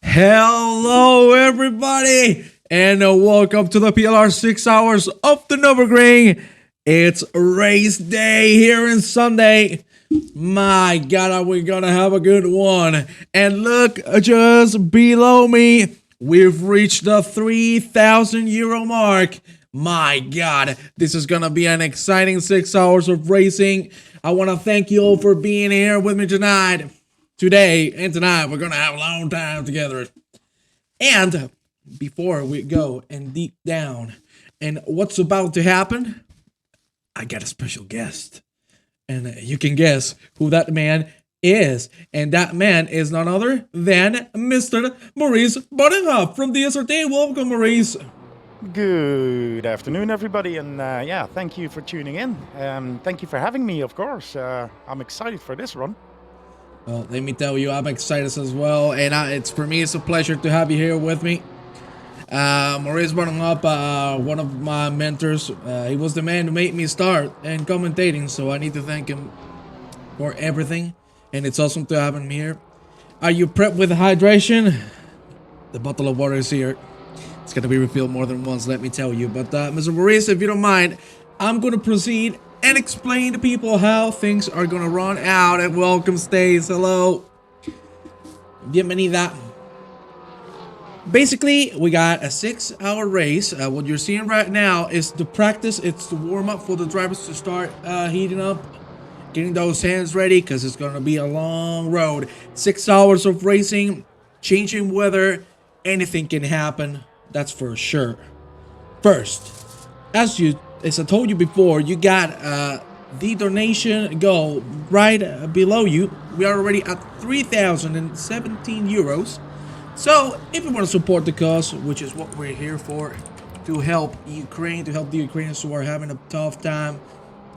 Hello, everybody, and welcome to the PLR 6 hours of the Nurburgring. It's race day here in Sunday. My God, are we gonna have a good one? And look, just below me, we've reached the 3,000 euro mark. My God, this is gonna be an exciting 6 hours of racing. I want to thank you all for being here with me tonight. Today and tonight, we're gonna have a long time together. And before we go and deep down and what's about to happen, I got a special guest. And you can guess who that man is. And that man is none other than Mr. Maurice Buttinghoff from the SRT. Welcome, Maurice. Good afternoon, everybody, and yeah, thank you for tuning in. Thank you for having me, of course. I'm excited for this run. Well, let me tell you, I'm excited as well. And it's for me, it's a pleasure to have you here with me. Maurice Buttinghoff, one of my mentors, he was the man who made me start in commentating, so I need to thank him for everything. And it's awesome to have him here. Are you prepped with hydration? The bottle of water is here. It's going to be refilled more than once, let me tell you. But Mr. Maurice, if you don't mind, I'm going to proceed and explain to people how things are going to run out at Welcome Stays. Hello. Bienvenida. Basically, we got a 6-hour race. What you're seeing right now is the practice. It's the warm-up for the drivers to start heating up, getting those hands ready, because it's going to be a long road. 6 hours of racing, changing weather, anything can happen. That's for sure. First, as I told you before, you got the donation goal right below you. We are already at 3,017 euros. So, if you want to support the cause, which is what we're here for, to help Ukraine, to help the Ukrainians who are having a tough time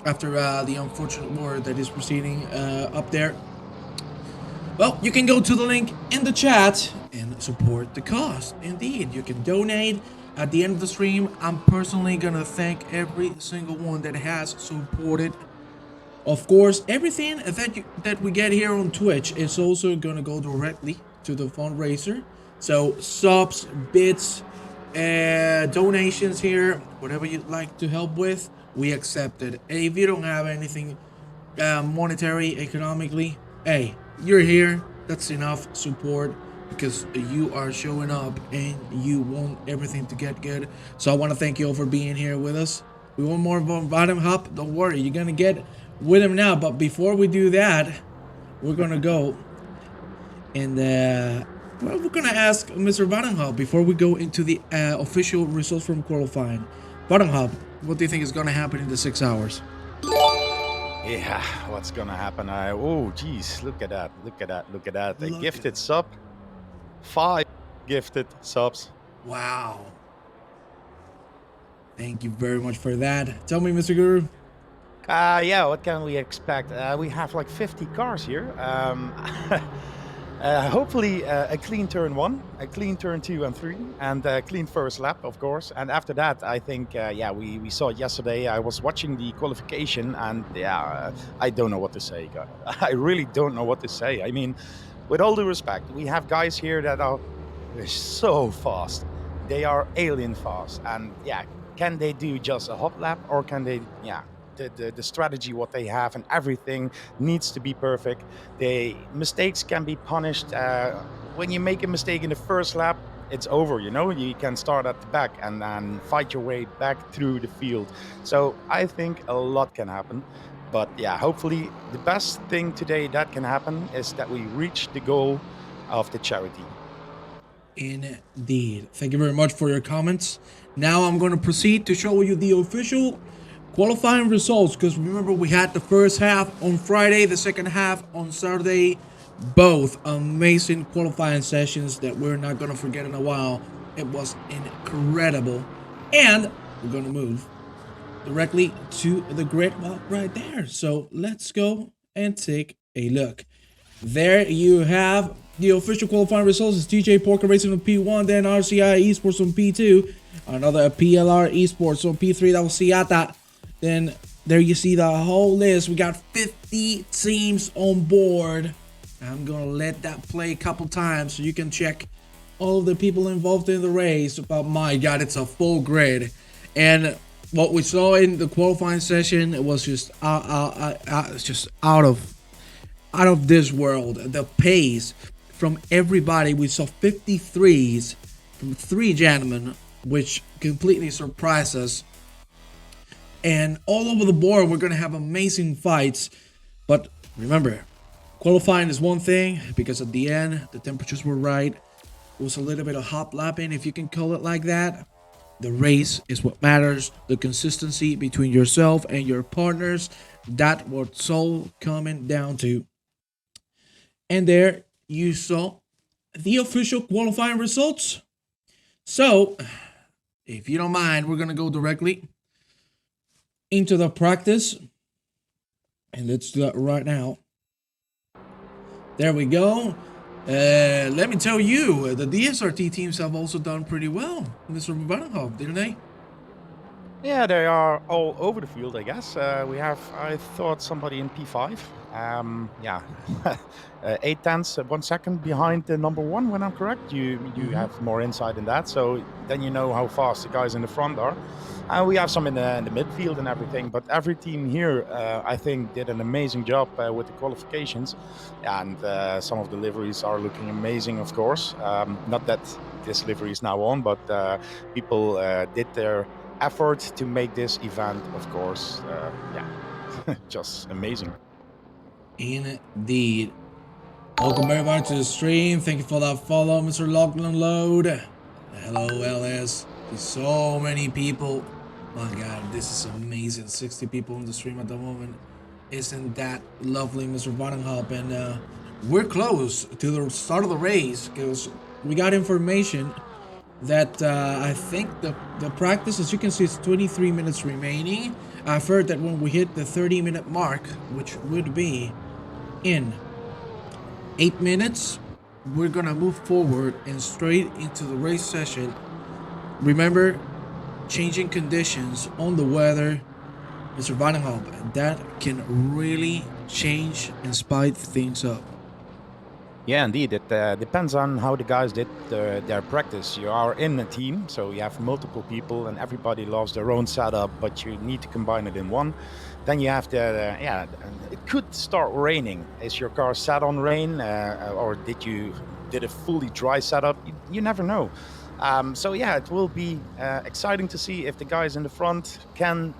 after the unfortunate war that is proceeding up there, well, you can go to the link in the chat and support the cause. Indeed, you can donate. At the end of the stream, I'm personally gonna thank every single one that has supported. Of course, everything that we get here on Twitch is also gonna go directly to the fundraiser. So subs, bits, donations here, whatever you'd like to help with, we accept it. And if you don't have anything monetary, economically, hey, you're here. That's enough support because you are showing up and you want everything to get good. So I want to thank you all for being here with us. We want more bottom hop. Don't worry, you're gonna get with him now. But before we do that, we're gonna go and well, we're gonna ask Mr. Buttinghoff before we go into the official results from qualifying. Buttinghoff, what do you think is gonna happen in the 6 hours? Yeah, what's gonna happen? Oh, geez, look at that! Look at that! Look at that! A gifted sub, 5 gifted subs. Wow. Thank you very much for that. Tell me, Mr. Guru. Yeah, what can we expect? We have like 50 cars here. Hopefully a clean turn 1, a clean turn 2 and 3, and a clean first lap, of course. And after that, I think, yeah, we saw it yesterday. I was watching the qualification, and yeah, I don't know what to say, guys. I really don't know what to say. I mean, with all due respect, we have guys here that are so fast. They are alien fast. And yeah, can they do just a hot lap, or can they, yeah, the strategy what they have and everything needs to be perfect. Mistakes can be punished. When you make a mistake in the first lap, it's over, you know. You can start at the back and then fight your way back through the field. So I think a lot can happen. But yeah, hopefully the best thing today that can happen is that we reach the goal of the charity. Indeed. Thank you very much for your comments. Now I'm going to proceed to show you the official qualifying results, because remember, we had the first half on Friday, the second half on Saturday. Both amazing qualifying sessions that we're not going to forget in a while. It was incredible. And we're going to move directly to the grid right there. So let's go and take a look. There you have the official qualifying results. It's TJ Porker Racing on P1, then RCI Esports on P2, another PLR Esports on P3. That was Seata. Then there you see the whole list. We got 50 teams on board. I'm gonna let that play a couple times so you can check all of the people involved in the race, but my god, it's a full grid. And what we saw in the qualifying session, it was just just out of this world. The pace from everybody, we saw 53s from 3 gentlemen, which completely surprised us. And all over the board, we're gonna have amazing fights. But remember, qualifying is one thing, because at the end the temperatures were right. It was a little bit of hop lapping, if you can call it like that. The race is what matters. The consistency between yourself and your partners, that's what's all coming down to. And there you saw the official qualifying results. So, if you don't mind, we're gonna go directly into the practice, and let's do that right now. There we go. Let me tell you, the DSRT teams have also done pretty well in this Roberto, didn't they? Yeah, they are all over the field, I guess. We have, I thought, somebody in P5. Yeah, 8 tenths, 1 second behind the number 1, when I'm correct. You have more insight in that, so then you know how fast the guys in the front are. We have some in the midfield and everything, but every team here, I think, did an amazing job with the qualifications. And some of the liveries are looking amazing, of course. Not that this livery is now on, but people did their effort to make this event, of course, yeah, just amazing. Indeed. Welcome everybody to the stream. Thank you for that follow, Mr. Lachlan Load. Hello, LS. There's so many people. My god, this is amazing. 60 people in the stream at the moment. Isn't that lovely, Mr. Bottomhop? And we're close to the start of the race, because we got information that I think the practice, as you can see, is 23 minutes remaining. I've heard that when we hit the 30-minute mark, which would be in 8 minutes, we're gonna move forward and straight into the race session. Remember, changing conditions on the weather, Mr. Vandenhoop, that can really change and spice things up. Yeah, indeed. It depends on how the guys did their practice. You are in a team, so you have multiple people, and everybody loves their own setup, but you need to combine it in one. Then you have the, yeah, it could start raining. Is your car set on rain, or did a fully dry setup? You never know. So yeah, it will be exciting to see if the guys in the front can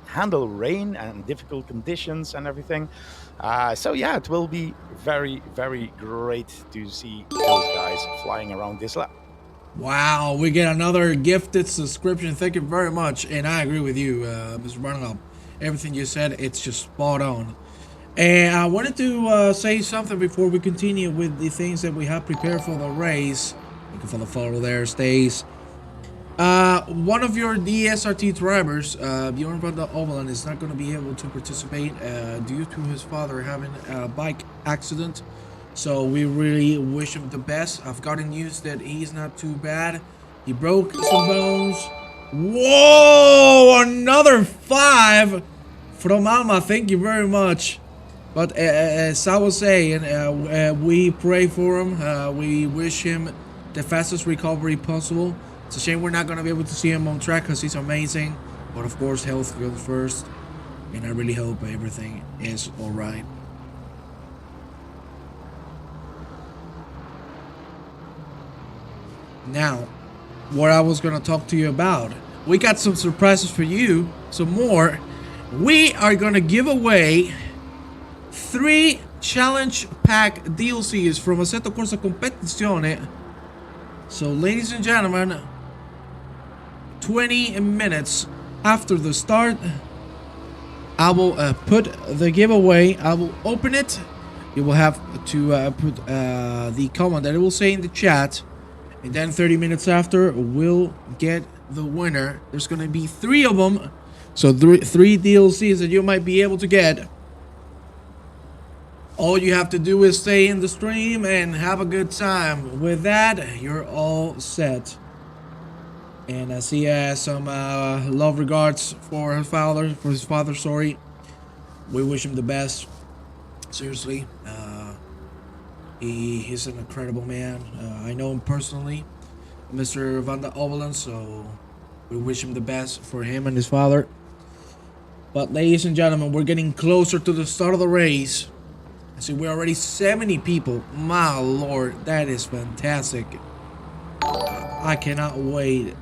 handle rain and difficult conditions and everything. So yeah, it will be very, very great to see those guys flying around this lap. Wow, we get another gifted subscription. Thank you very much. And I agree with you, Mr. Barnum. Everything you said, it's just spot on. And I wanted to say something before we continue with the things that we have prepared for the race. Thank you for the follow there, Stace. One of your DSRT drivers, Bjorn van der Overland, is not going to be able to participate due to his father having a bike accident. So we really wish him the best. I've gotten news that he's not too bad. He broke some bones. Whoa! Another 5 from Alma. Thank you very much. But as I was saying, we pray for him. We wish him the fastest recovery possible. It's a shame we're not going to be able to see him on track because he's amazing. But of course, health goes first. And I really hope everything is alright. Now, what I was going to talk to you about. We got some surprises for you. Some more. We are going to give away 3 challenge pack DLCs from Assetto Corsa Competizione. So, ladies and gentlemen, 20 minutes after the start, I will put the giveaway. I will open it. You will have to put the comment that it will say in the chat. And then 30 minutes after, we'll get the winner. There's going to be 3 of them. So 3 DLCs that you might be able to get. All you have to do is stay in the stream and have a good time. With that, you're all set. And I see some love regards for his father, sorry. We wish him the best. Seriously. He's an incredible man. I know him personally, Mr. Van der Ovelen, so we wish him the best for him and his father. But ladies and gentlemen, we're getting closer to the start of the race. See, we're already 70 people. My lord, that is fantastic. I cannot wait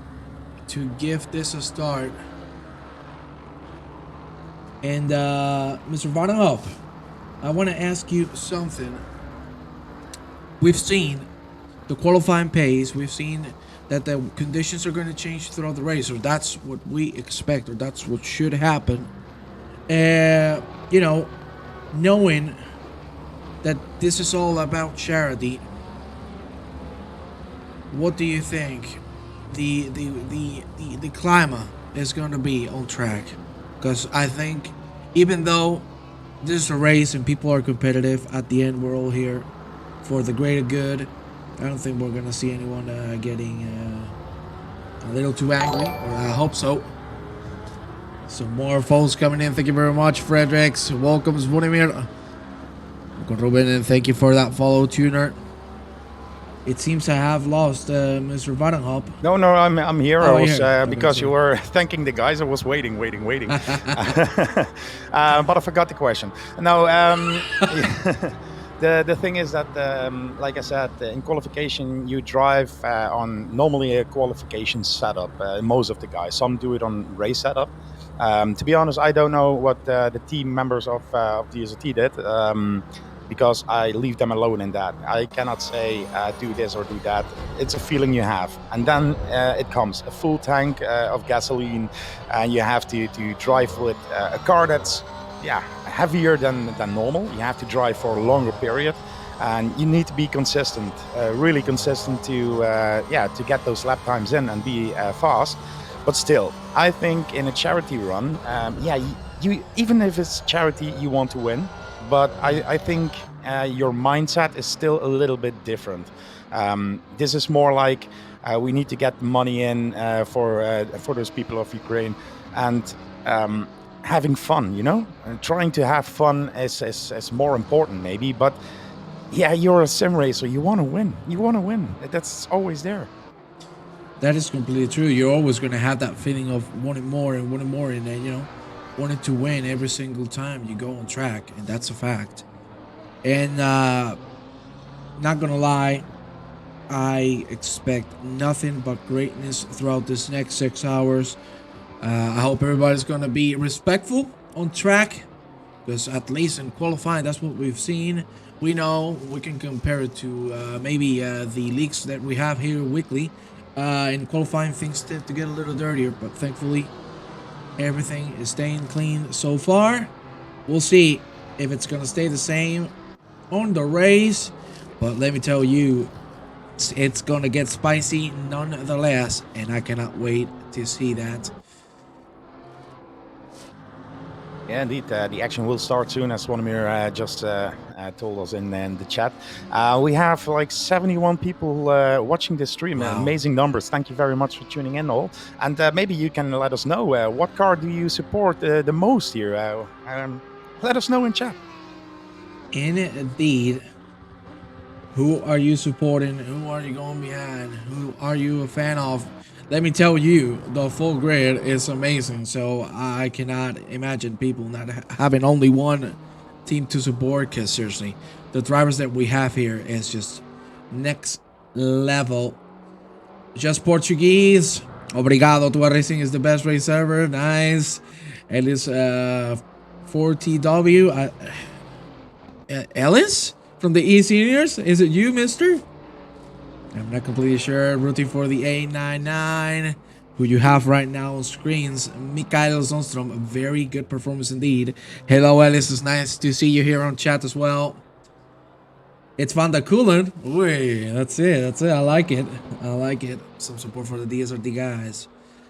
to give this a start. And Mr. Vanderhoff, I want to ask you something. We've seen the qualifying pace. We've seen that the conditions are going to change throughout the race, or that's what we expect, or that's what should happen. You know, knowing that this is all about charity, what do you think the climate is going to be on track? Because I think even though this is a race and people are competitive, at the end we're all here for the greater good. I don't think we're going to see anyone getting a little too angry, or I hope so. Some more folks coming in. Thank you very much, Fredericks. Welcome, Zvonimir. Ruben, and thank you for that follow, Tuner. It seems I have lost Mr. Vandenhop. No, I'm here. Oh, I was here. because you were thanking the guys. I was waiting. But I forgot the question. No, the thing is that, like I said, in qualification you drive on normally a qualification setup. Most of the guys, some do it on race setup. To be honest, I don't know what the team members of DSLT did. Because I leave them alone in that. I cannot say do this or do that. It's a feeling you have. And then it comes a full tank of gasoline, and you have to drive with a car that's heavier than normal. You have to drive for a longer period, and you need to be consistent, really consistent to get those lap times in and be fast. But still, I think in a charity run, you even if it's charity, you want to win. But I think your mindset is still a little bit different. This is more like we need to get money in for those people of Ukraine, and having fun, you know? And trying to have fun is more important maybe, but yeah, you're a sim racer, you want to win. That's always there. That is completely true. You're always going to have that feeling of wanting more, and you know, wanting to win every single time you go on track, and that's a fact. And not gonna lie, I expect nothing but greatness throughout this next 6 hours. I hope everybody's gonna be respectful on track, because at least in qualifying, that's what we've seen. We know we can compare it to maybe the leaks that we have here weekly. In qualifying, things tend to get a little dirtier, but thankfully everything is staying clean so far. We'll see if it's gonna stay the same on the race, but let me tell you, it's gonna get spicy nonetheless, and I cannot wait to see that. Yeah, indeed. The action will start soon, as Swanimir just told us in the chat. We have like 71 people watching this stream. Wow. Amazing numbers. Thank you very much for tuning in, all. And maybe you can let us know what car do you support the most here. Let us know in chat. Indeed. Who are you supporting? Who are you going behind? Who are you a fan of? Let me tell you, the full grid is amazing, so I cannot imagine people not having only one team to support, because seriously, the drivers that we have here is just next level. Just Portuguese. Obrigado, Tua Racing is the best race ever. Nice. It is 4TW. Ellis from the E Seniors? Is it you, mister? I'm not completely sure. Rooting for the A99, who you have right now on screens. Mikael Zonstrom, a very good performance indeed. Hello, Ellis. It's nice to see you here on chat as well. It's Van der Kulen. Ooh, that's it. I like it. Some support for the DSRT guys.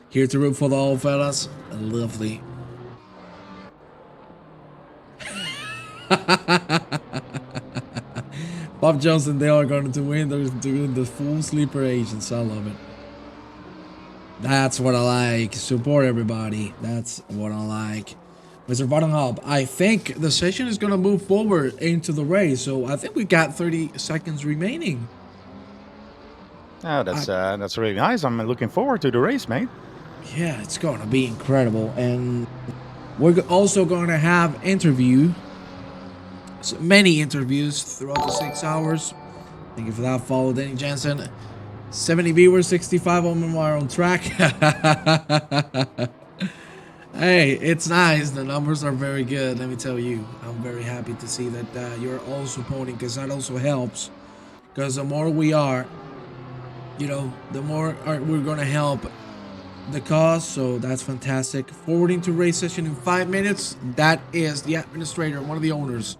Here to root for the old fellas. Lovely. Bob Johnson, they are going to win. They're doing the full sleeper agents. I love it. That's what I like. Support everybody. That's what I like. Mr. Bottomhop, I think the session is going to move forward into the race. So I think we got 30 seconds remaining. Oh, that's really nice. I'm looking forward to the race, mate. Yeah, it's going to be incredible. And we're also going to have many interviews throughout the 6 hours. Thank you for that follow, Danny Jensen. 70 viewers, 65 on our own track. Hey, it's nice. The numbers are very good. Let me tell you, I'm very happy to see that you're all supporting, because that also helps. Because the more we are, the more we're going to help the cause. So that's fantastic. Forwarding to race session in 5 minutes. That is the administrator, one of the owners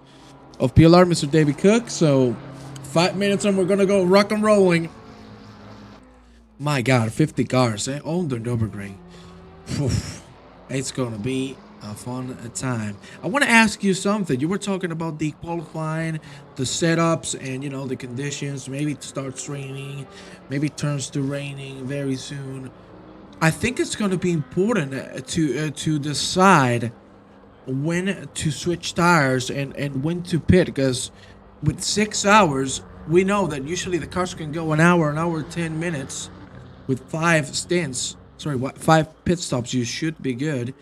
of PLR, Mr. David Cook. So 5 minutes and we're going to go rock and rolling. My God, 50 cars on the Nurburgring. It's going to be a fun time. I want to ask you something. You were talking about the qualifying, the setups, and the conditions. Maybe it starts raining, maybe it turns to raining very soon. I think it's going to be important to decide when to switch tires and when to pit, because with 6 hours, we know that usually the cars can go an hour 10 minutes with 5 stints. Sorry, 5 pit stops. You should be good,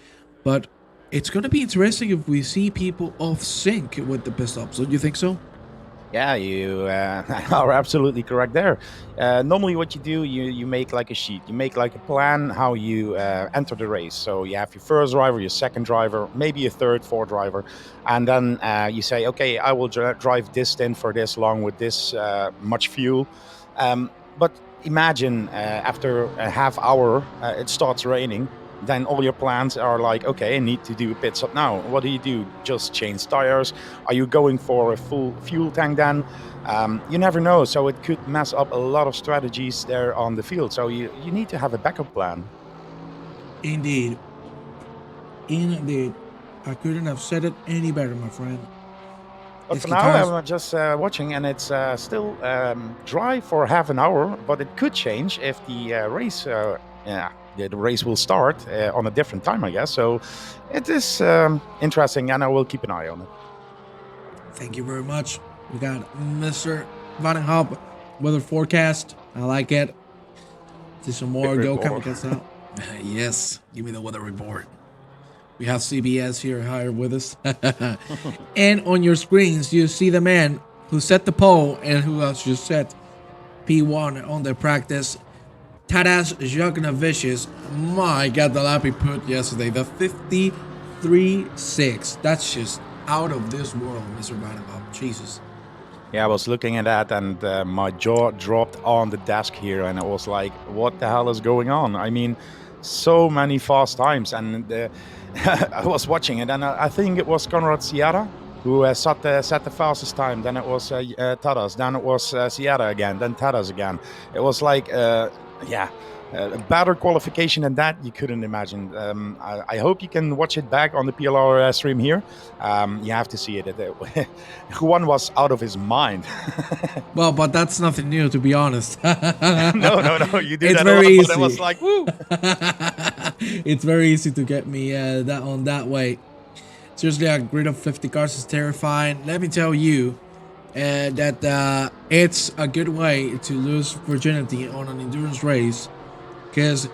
but it's going to be interesting if we see people off sync with the pit stops. Don't you think so? Yeah, you are absolutely correct there. Normally, what you do, you make like a sheet. You make like a plan how you enter the race. So you have your first driver, your second driver, maybe a third, fourth driver, and then you say, okay, I will drive this stint for this long with this much fuel. But imagine after a half hour, it starts raining. Then all your plans are like, okay, I need to do a pit stop now. What do? Just change tires? Are you going for a full fuel tank then? You never know. So it could mess up a lot of strategies there on the field. So you need to have a backup plan. Indeed. I couldn't have said it any better, my friend. But for now, I'm just watching, and it's still dry for half an hour. But it could change if the race, the race will start on a different time, I guess. So it is interesting, and I will keep an eye on it. Thank you very much. We got Mr. Vandenhop weather forecast. I like it. See some more Go Chemicals out. Yes, give me the weather report. We have CBS here with us. And on your screens, you see the man who set the pole and who else just set P1 on their practice. Taras Jognovicius. My God, the lap he put yesterday. The 53.6. That's just out of this world, Mr. Vandenhop. Jesus. Yeah, I was looking at that, and my jaw dropped on the desk here, and I was like, what the hell is going on? I mean, so many fast times, and I was watching it, and I think it was Conrad Sierra who set the fastest time. Then it was Tadas. Then it was Sierra again. Then Tadas again. It was like, a better qualification than that you couldn't imagine. I hope you can watch it back on the PLR stream here. You have to see it. Juan was out of his mind. Well, but that's nothing new, to be honest. No. You do it's that very a lot, easy. but I was like, woo. It's very easy to get me that way. Seriously, a grid of 50 cars is terrifying. Let me tell you that it's a good way to lose virginity on an endurance race, because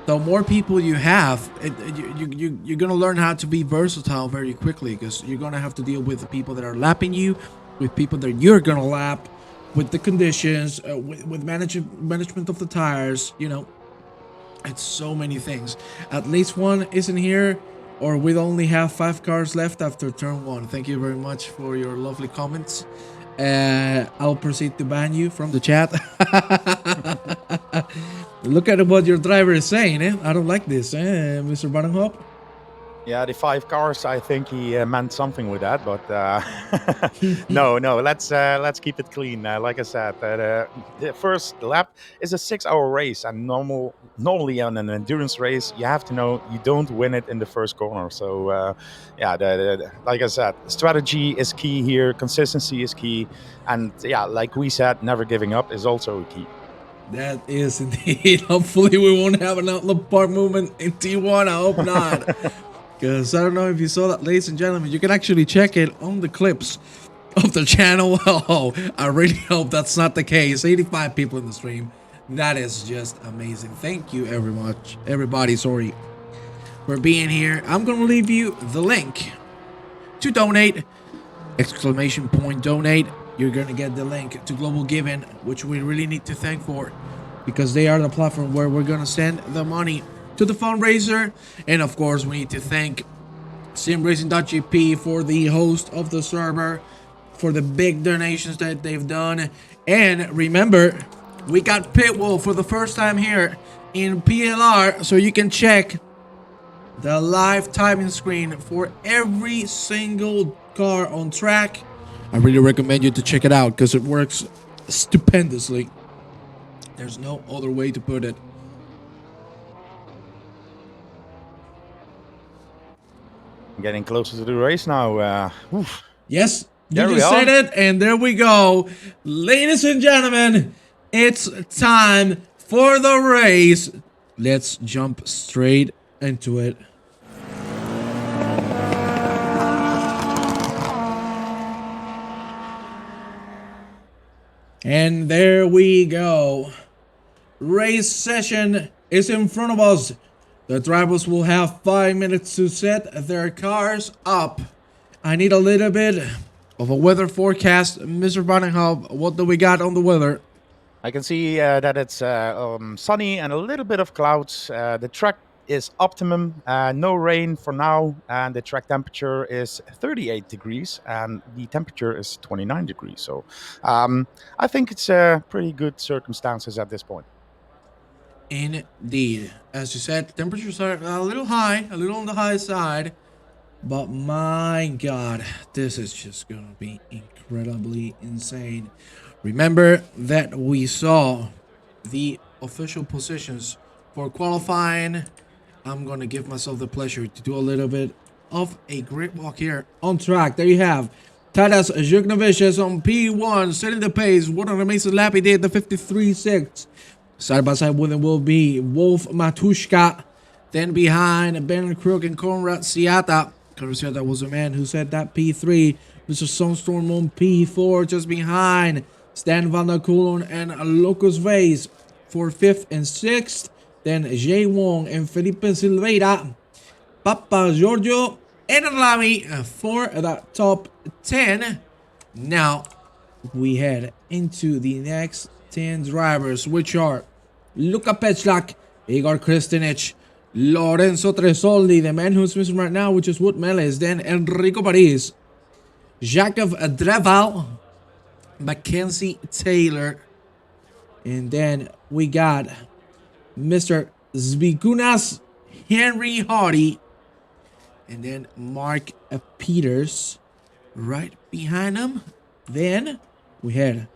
the more people you have, you're going to learn how to be versatile very quickly, because you're going to have to deal with the people that are lapping you, with people that you're going to lap, with the conditions, with management of the tires. It's so many things. At least one isn't here, or we only have 5 cars left after turn 1. Thank you very much for your lovely comments. I'll proceed to ban you from the chat. Look at what your driver is saying. I don't like this, Mr. Bottomhop. Yeah, the 5 cars. I think he meant something with that, but no. Let's keep it clean. Like I said, the first lap is a 6-hour race, and normally on an endurance race, you have to know you don't win it in the first corner. So like I said, strategy is key here. Consistency is key, and like we said, never giving up is also key. That is indeed. Hopefully we won't have an outlook park movement in T1. I hope not. Because I don't know if you saw that, ladies and gentlemen. You can actually check it on the clips of the channel. Oh, I really hope that's not the case. 85 people in the stream. That is just amazing. Thank you everybody, sorry, for being here. I'm going to leave you the link to donate. Exclamation point donate. You're going to get the link to Global Giving, which we really need to thank for, because they are the platform where we're going to send the money to the fundraiser. And of course, we need to thank simracing.gp for the host of the server, for the big donations that they've done. And remember, we got Pitbull for the first time here in PLR, so you can check the live timing screen for every single car on track. I really recommend you to check it out because it works stupendously. There's no other way to put it. Getting closer to the race now. Yes, you There we just are. said it, and there we go. Ladies and gentlemen, it's time for the race. Let's jump straight into it. And there we go. Race session is in front of us. The drivers will have 5 minutes to set their cars up. I need a little bit of a weather forecast. Mr. Vandenhoff, what do we got on the weather? I can see that it's sunny and a little bit of clouds. The track is optimum, no rain for now, and the track temperature is 38 degrees and the temperature is 29 degrees. So I think it's pretty good circumstances at this point. Indeed. As you said, temperatures are a little high, a little on the high side. But my God, this is just going to be incredibly insane. Remember that we saw the official positions for qualifying. I'm going to give myself the pleasure to do a little bit of a grid walk here on track. There you have Tadas Zhuknovicius on P1, setting the pace. What an amazing lap he did, the 53.6. Side by side with him will be Wolf Matushka. Then behind Ben Crook and Konrad Siata. Konrad Siata was the man who said that P3. Mr. Sunstorm on P4. Just behind Stan van der Kulen and Locus Vase for 5th and 6th. Then Jay Wong and Felipe Silveira. Papa Giorgio and Lamy for the top 10. Now we head into the next 10 drivers, which are Luka Pechlak, Igor Christenage, Lorenzo Tresoldi, the man who's missing right now, which is Wood Meles, then Enrico Paris, Jakov Dreval, Mackenzie Taylor, and then we got Mr. Zvigunas, Henry Hardy, and then Mark Peters right behind him. Then we head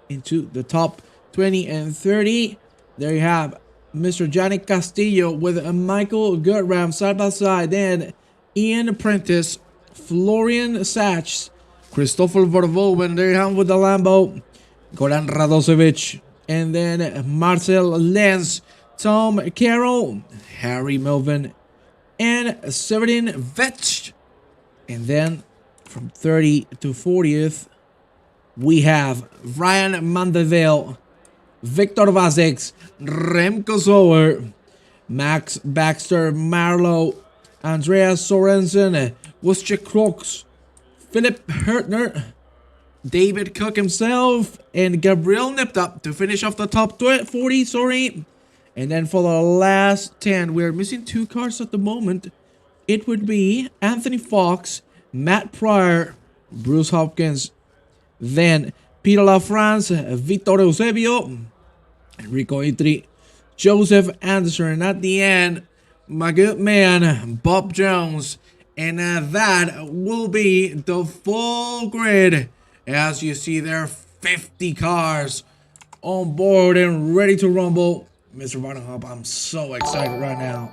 into the top 20 and 30. There you have Mr. Johnny Castillo with Michael Gutram side by side. Then Ian Prentice, Florian Sachs, Christopher Verhoeven. There you have him with the Lambo. Goran Radosevic. And then Marcel Lenz, Tom Carroll, Harry Melvin, and Severin Vetch. And then from 30 to 40th, we have Ryan Mandeville, Victor Vasek, Remco Zoer, Max Baxter Marlowe, Andreas Sorensen, Wojciech Kroks, Philip Hertner, David Cook himself, and Gabriel Nipta to finish off the top 40, sorry. And then for the last 10, we're missing 2 cars at the moment. It would be Anthony Fox, Matt Pryor, Bruce Hopkins, then Peter LaFrance, Victor Eusebio, Enrico Itri, Joseph Anderson, and at the end, my good man, Bob Jones. And that will be the full grid. As you see, there are 50 cars on board and ready to rumble. Mr. Vandenhoff, I'm so excited right now.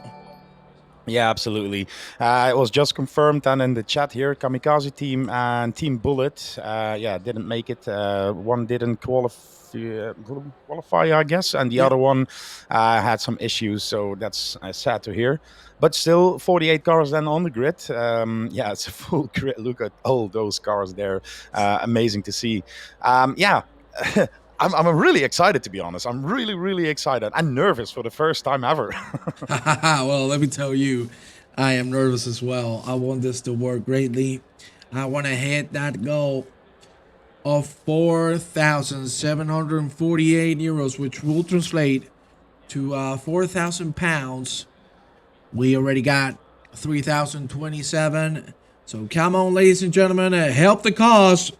Yeah, absolutely. It was just confirmed then in the chat here. Kamikaze team and Team Bullet, yeah, didn't make it. One didn't qualify, I guess, and the Yeah. other one had some issues. So that's sad to hear. But still, 48 cars then on the grid. Yeah, it's a full grid. Look at all those cars there. Amazing to see. Yeah. I'm really excited, to be honest. I'm really, really excited and nervous for the first time ever. Well, let me tell you, I am nervous as well. I want this to work greatly. I want to hit that goal of 4,748 euros, which will translate to 4,000 pounds. We already got 3,027. So come on, ladies and gentlemen, help the cause.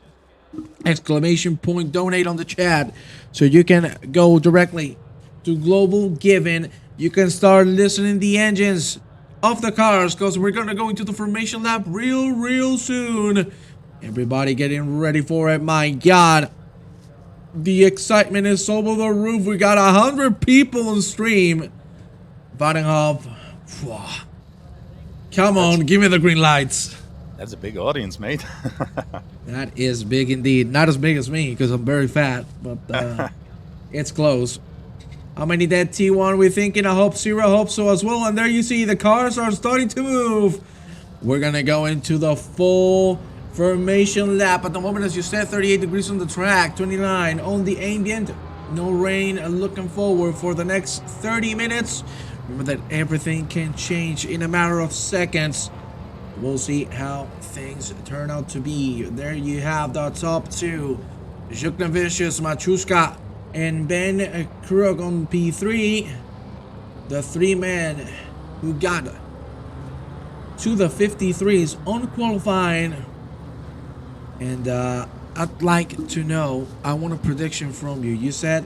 Exclamation point donate on the chat so you can go directly to Global Giving. You can start listening the engines of the cars because we're gonna go into the formation lap real soon. Everybody getting ready for it. My god, the excitement is over the roof. We got 100 people on stream voting up. Come on, give me the green lights. That's a big audience, mate. That is big indeed. Not as big as me because I'm very fat, but it's close. How many dead T1 we thinking? I hope 0. I hope so as well. And there you see the cars are starting to move. We're gonna go into the full formation lap. At the moment, as you said, 38 degrees on the track, 29 on the ambient. No rain. Looking forward for the next 30 minutes. Remember that everything can change in a matter of seconds. We'll see how things turn out to be. There you have the top two. Zhuknavicius, Machuska, and Ben Krug on P3. The three men who got to the 53s on qualifying. And I'd like to know, I want a prediction from you. You said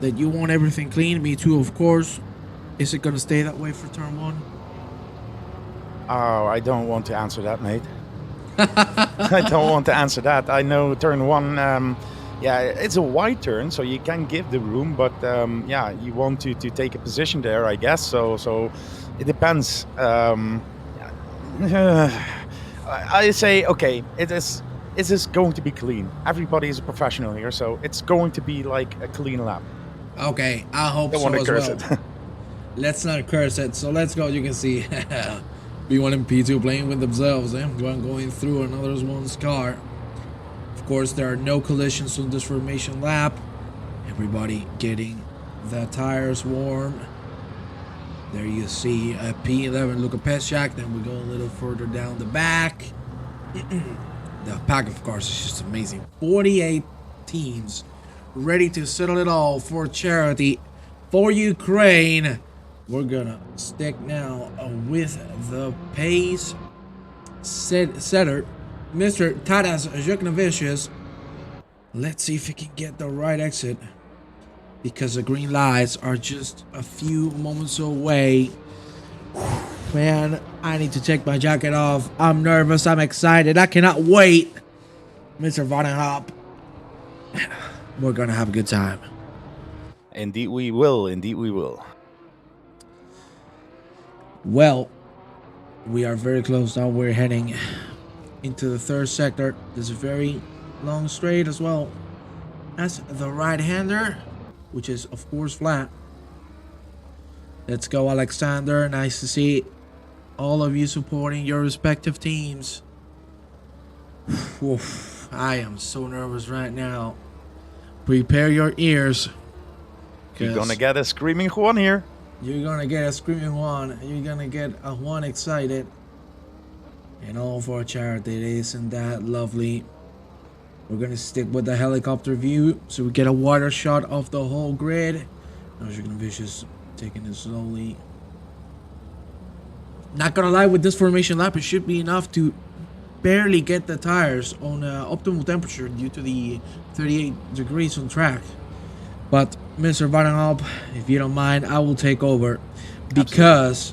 that you want everything clean. Me too, of course. Is it going to stay that way for turn 1? Oh, I don't want to answer that, mate. I don't want to answer that. I know turn 1, yeah, it's a wide turn, so you can give the room, but yeah, you want to take a position there, I guess. So it depends. I say, okay, it is going to be clean. Everybody is a professional here, so it's going to be like a clean lap. Okay, I hope Don't so want to as curse well. it. Let's not curse it. So let's go. You can see B1 and P2 playing with themselves. One going through another one's car. Of course, there are no collisions on this formation lap. Everybody getting the tires warm. There you see a P11 Luka Pesciak. Then we go a little further down the back. The pack, of course, is just amazing. 48 teams ready to settle it all for charity, for Ukraine. We're gonna stick now with the pace setter, Mr. Tadas Zhuknavicius. Let's see if he can get the right exit, because the green lights are just a few moments away. Man, I need to take my jacket off. I'm nervous. I'm excited. I cannot wait. Mr. Vandenhop. We're gonna have a good time. Indeed we will. Indeed we will. Well, we are very close now. We're heading into the third sector. This is very long straight as well. That's the right-hander, which is of course flat. Let's go, Alexander. Nice to see all of you supporting your respective teams. Oof, I am so nervous right now. Prepare your ears. You're gonna get a screaming Juan here. You're gonna get a screaming Juan. You're gonna get a Juan excited. And all for charity. Isn't that lovely? We're gonna stick with the helicopter view so we get a wider shot of the whole grid. Now Zhuknavicius taking it slowly. Not gonna lie, with this formation lap, it should be enough to barely get the tires on optimal temperature due to the 38 degrees on track. But Mr. Vandenhop, if you don't mind, I will take over, because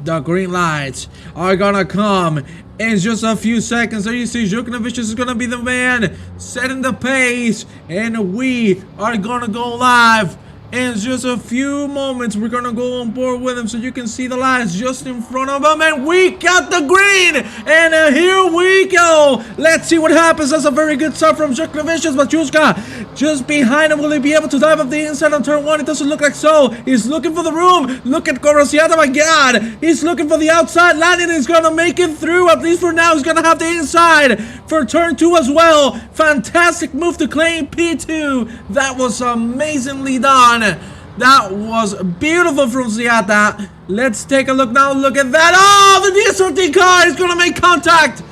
the green lights are gonna come in just a few seconds. There you see Zhuknavicius is gonna be the man setting the pace, and we are gonna go live In just a few moments, we're gonna go on board with him so you can see the lights just in front of him. And we got the green! And here we go! Let's see what happens. That's a very good start from Lavis. Machuska just behind him. Will he be able to dive up the inside on turn 1? It doesn't look like so. He's looking for the room. Look at Corosiata, my god! He's looking for the outside landing. He's gonna make it through. At least for now, he's gonna have the inside for turn 2 as well. Fantastic move to claim P2. That was amazingly done. That was beautiful from Ziata. Let's take a look now. Look at that. Oh, the DSRT car is going to make contact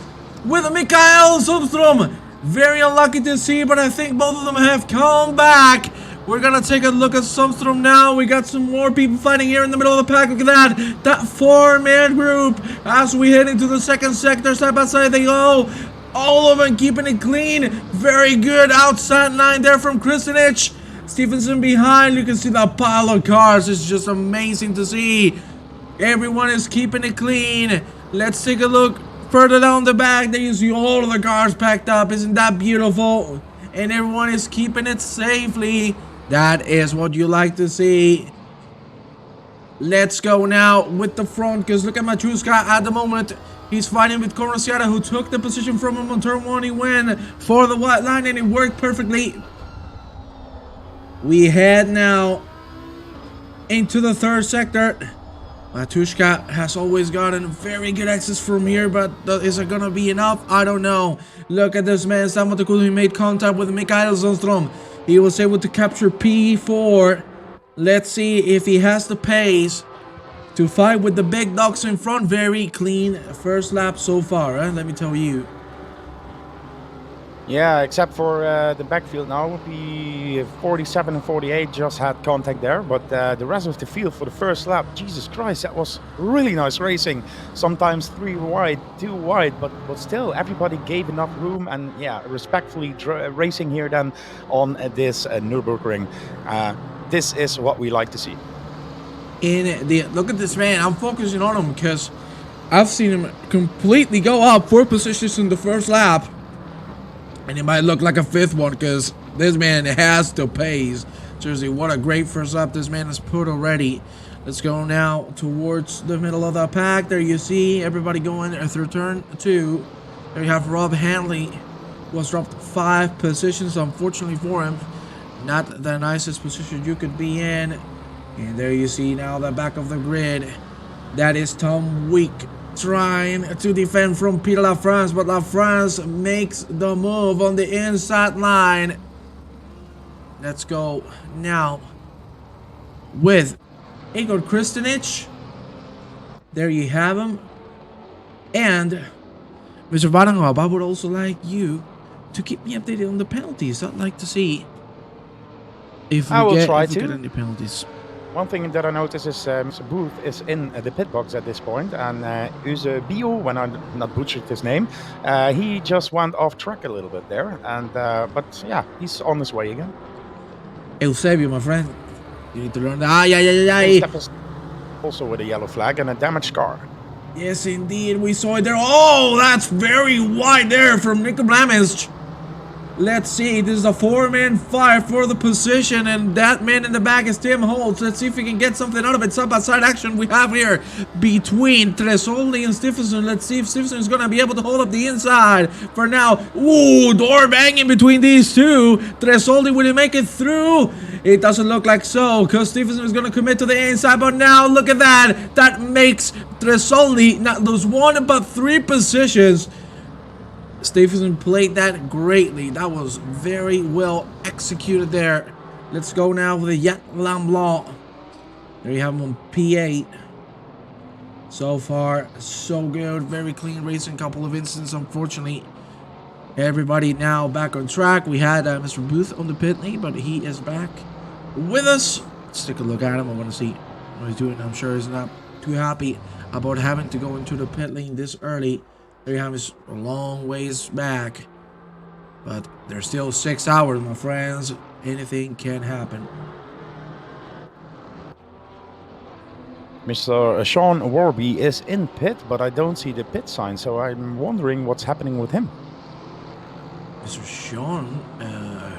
with Mikael Sundstrom. Very unlucky to see, but I think both of them have come back. We're going to take a look at Sundstrom now. We got some more people fighting here in the middle of the pack. Look at that. That 4-man group. As we head into the second sector, side by side they go. All of them keeping it clean. Very good outside line there from Christenage. Stevenson behind. You can see that pile of cars. It's just amazing to see. Everyone is keeping it clean. Let's take a look further down the back. There you see all of the cars packed up. Isn't that beautiful? And everyone is keeping it safely. That is what you like to see. Let's go now with the front, because look at Machuska at the moment. He's fighting with Corosiata, who took the position from him on turn 1. He went for the white line and it worked perfectly. We head now into the third sector. Matushka has always gotten very good access from here, but is it gonna be enough? I don't know. Look at this man, Samotakulu. He made contact with Mikael Sundstrom. He was able to capture P4. Let's see if he has the pace to fight with the big dogs in front. Very clean first lap so far, let me tell you. Yeah, except for the backfield now, the 47 and 48 just had contact there, but the rest of the field for the first lap, Jesus Christ, that was really nice racing. Sometimes 3 wide, 2 wide, but still everybody gave enough room, and yeah, respectfully racing here then on this Nurburgring. This is what we like to see. Look at this man. I'm focusing on him because I've seen him completely go up 4 positions in the first lap. And it might look like a 5th one because this man has the pace. Seriously, what a great first lap this man has put already. Let's go now towards the middle of the pack. There you see everybody going through turn 2. There you have Rob Hanley. Was dropped 5 positions, unfortunately for him. Not the nicest position you could be in. And there you see now the back of the grid. That is Tom Week trying to defend from Peter LaFrance, but LaFrance makes the move on the inside line. Let's go now with Igor Christenage. There you have him. And Mr. Varangov, I would also like you to keep me updated on the penalties. I'd like to see if we get any penalties. One thing that I noticed is Mr. Booth is in the pit box at this point, and Bio, when I not butchered his name, he just went off track a little bit there, and but yeah, he's on his way again. Eusebio, my friend, you need to learn that. Also with a yellow flag and a damaged car. Yes, indeed, we saw it there. Oh, that's very wide there from Nico Blamage. Let's see, this is a 4-man fight for the position, and that man in the back is Tim Holtz. Let's see if we can get something out of it. Side-by-side action we have here between Tresoldi and Stephenson. Let's see if Stephenson is going to be able to hold up the inside. For now, ooh, door banging between these two. Tresoldi, will he make it through? It doesn't look like so, because Stephenson is going to commit to the inside, but now look at that. That makes Tresoldi not lose 1 but 3 positions. Stephenson played that greatly. That was very well executed there. Let's go now with the Yat Lamblot. There you have him on P8. So far, so good. Very clean racing. Couple of incidents, unfortunately. Everybody now back on track. We had Mr. Booth on the pit lane, but he is back with us. Let's take a look at him. I want to see what he's doing. I'm sure he's not too happy about having to go into the pit lane this early. There you have his a long ways back, but there's still 6 hours, my friends. Anything can happen. Mr. Sean Warby is in pit, but I don't see the pit sign, so I'm wondering what's happening with him. Mr. Sean,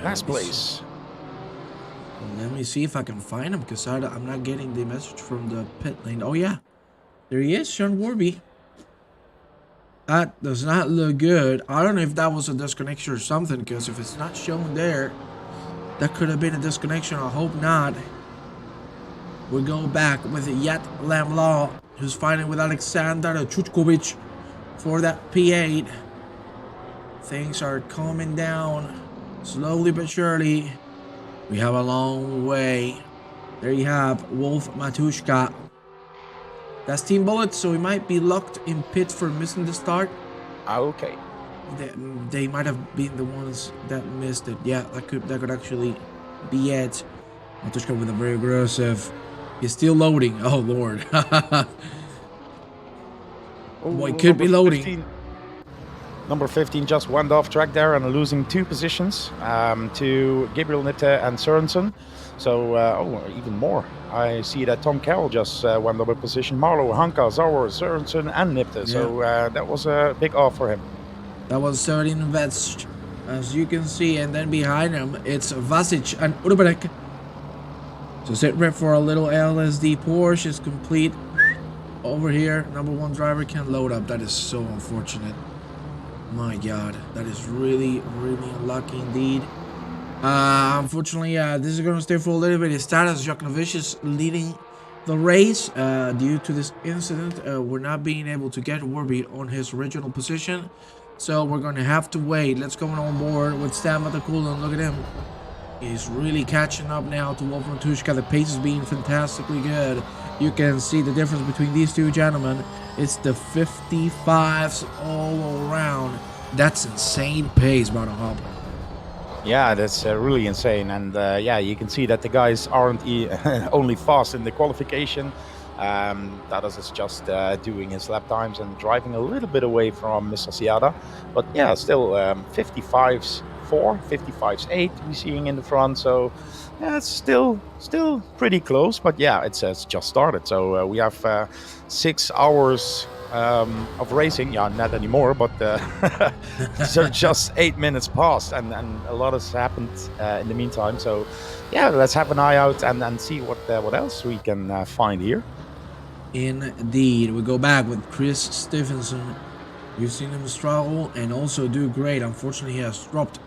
last place. Let me see if I can find him, because I'm not getting the message from the pit lane. Oh, yeah. There he is, Sean Warby. That does not look good. I don't know if that was a disconnection or something, because if it's not shown there, that could have been a disconnection. I hope not. We go back with Yet Lam Law, who's fighting with Alexander Chuchkovic for that P8. Things are calming down slowly but surely. We have a long way. There you have Wolf Matushka. That's Team Bullet, so we might be locked in pits for missing the start. Okay. They might have been the ones that missed it. Yeah, that could actually be it. Matushka with a very aggressive. He's still loading. Oh lord. Oh, it could be loading. 15. Number 15 just went off track there and losing 2 positions to Gabriel Nitte and Sørensen. So, even more. I see that Tom Carroll just went over position. Marlo, Hanka, Zauer, Sørensen, and Nitte. Yeah. So that was a big off for him. That was 13 Vest, as you can see. And then behind him, it's Vasic and Urberek. So sit rep for a little LSD. Porsche is complete. Over here, number 1 driver can load up. That is so unfortunate. My god, that is really, really unlucky indeed. Unfortunately, this is going to stay for a little bit. His status, Jokovic is leading the race. Due to this incident, we're not being able to get Warby on his original position. So we're going to have to wait. Let's go on board with Stan Matakulan. Look at him. He's really catching up now to Wolf Matushka. The pace is being fantastically good. You can see the difference between these two gentlemen. It's the 55s all around. That's insane pace, Bottom Hop. Yeah, that's really insane. And you can see that the guys aren't only fast in the qualification. Tadas is just doing his lap times and driving a little bit away from Mr. Siada. But yeah, still 55s 4, 55s 8 we're seeing in the front. So yeah, it's still pretty close. But yeah, it's just started. So we have 6 hours of racing. Yeah, not anymore, but so just 8 minutes passed, and a lot has happened in the meantime. So yeah, let's have an eye out and see what else we can find here. Indeed, we go back with Chris Stephenson. We've seen him struggle and also do great. Unfortunately, he has dropped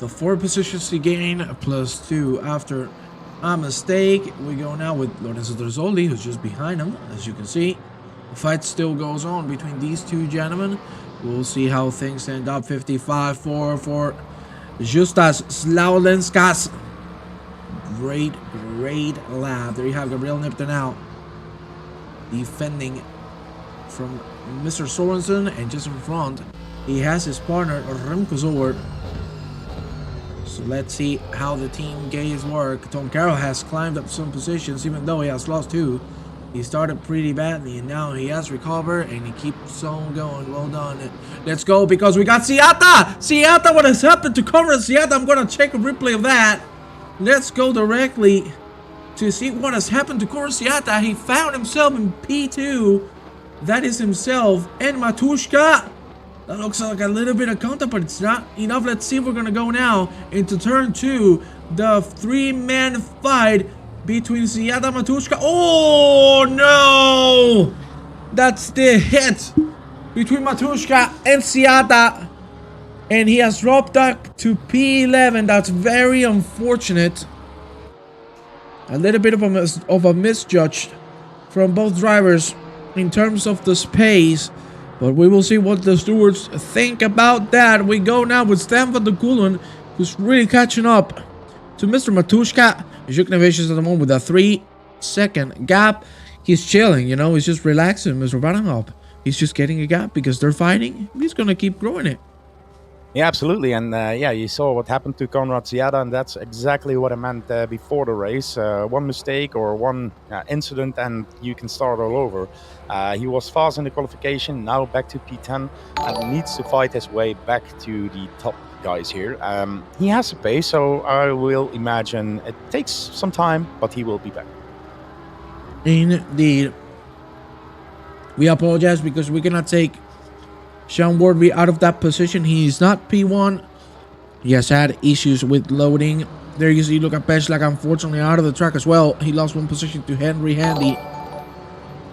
the 4 positions he gained +2 after a mistake. We go now with Lorenzo Terzoli, who's just behind him, as you can see. The fight still goes on between these two gentlemen. We'll see how things end up. 55-4 for Justas Slaulenskas. Great lap. There you have Gabriel Nipton out, defending from Mr. Sorensen, and just in front he has his partner Remco Zoer. So let's see how the team gaze work. Tom Carroll has climbed up some positions, even though he has lost 2. He started pretty badly, and now he has recovered, and he keeps on going. Well done. Let's go, because we got Siata! Siata, what has happened to Conrad Siata? I'm going to check a replay of that. Let's go directly to see what has happened to Conrad Siata. He found himself in P2. That is himself and Matushka. That looks like a little bit of contact, but it's not enough. Let's see if we're going to go now into turn 2. The 3-man fight between Siata and Matushka. Oh no! That's the hit between Matushka and Siata. And he has dropped back to P11. That's very unfortunate. A little bit of a misjudge from both drivers in terms of the space. But we will see what the stewards think about that. We go now with Stanford the Kulun, who's really catching up to Mr. Matushka. Zhuknevich is at the moment with a 3-second gap. He's chilling, you know, he's just relaxing, Mr. Baranhop. He's just getting a gap because they're fighting. He's going to keep growing it. Yeah, absolutely. And yeah, you saw what happened to Conrad Siada, and that's exactly what I meant before the race. One mistake or one incident and you can start all over. He was fast in the qualification, now back to P10, and needs to fight his way back to the top guys here. He has a pace, so I will imagine it takes some time, but he will be back. Indeed. We apologize because we cannot take Sean Wardby out of that position. He is not P1. He has had issues with loading There you see Luka Peslak, unfortunately, out of the track as well. He lost one position to Henry Handy.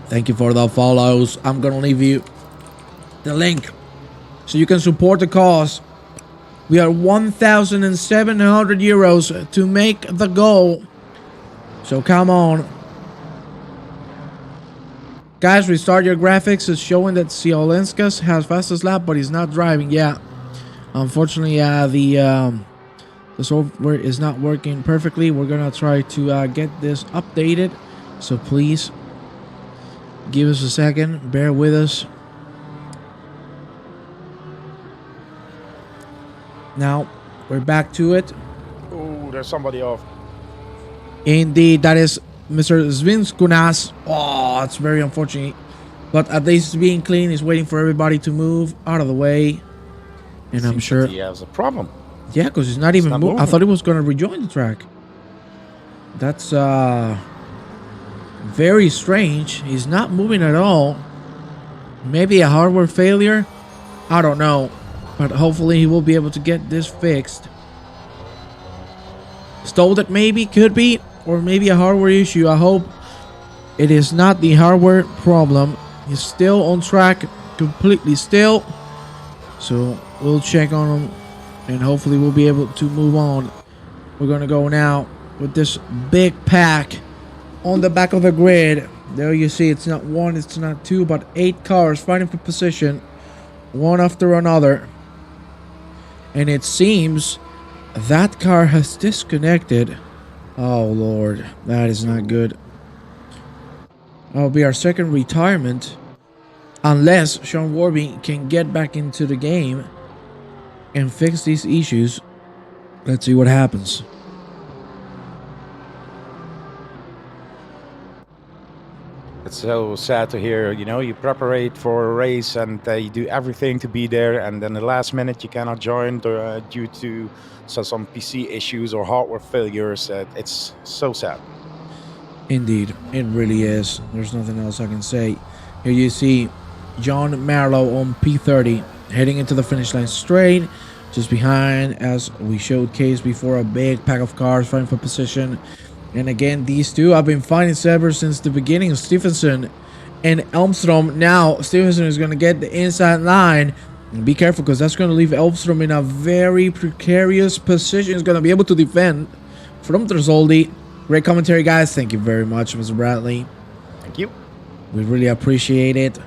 Thank you for the follows. I'm going to leave you the link so you can support the cause. We are 1,700 euros to make the goal. So come on. Guys, restart your graphics. It's showing that Ciolenskas has fastest lap, but he's not driving. Yeah. Unfortunately, the software is not working perfectly. We're going to try to get this updated. So please give us a second. Bear with us. Now, we're back to it. Oh, there's somebody off. Indeed, that is Mr. Zvinskunas. Oh, it's very unfortunate. But at least it's being clean. He's waiting for everybody to move out of the way. And I'm sure he has a problem. Yeah, because he's not even moving. I thought he was going to rejoin the track. That's very strange. He's not moving at all. Maybe a hardware failure? I don't know. But hopefully he will be able to get this fixed. Stalled it maybe? Could be. Or maybe a hardware issue. I hope it is not the hardware problem. He's still on track. Completely still. So we'll check on him. And hopefully we'll be able to move on. We're going to go now with this big pack on the back of the grid. There you see it's not one, it's not two, but 8 cars fighting for position. One after another. And it seems that car has disconnected. Oh, Lord. That is not good. That'll be our second retirement. Unless Sean Warby can get back into the game and fix these issues. Let's see what happens. It's so sad to hear, you know, you prepare for a race and you do everything to be there, and then the last minute you cannot join due to some PC issues or hardware failures. It's so sad. Indeed, it really is. There's nothing else I can say. Here you see John Marlowe on P30 heading into the finish line straight. Just behind, as we showcased before, a big pack of cars fighting for position. And again, these two have been fighting ever since the beginning of Stevenson and Elmstrom. Now, Stevenson is going to get the inside line. And be careful, because that's going to leave Elmstrom in a very precarious position. He's going to be able to defend from Tresoldi. Great commentary, guys. Thank you very much, Mr. Bradley. Thank you. We really appreciate it.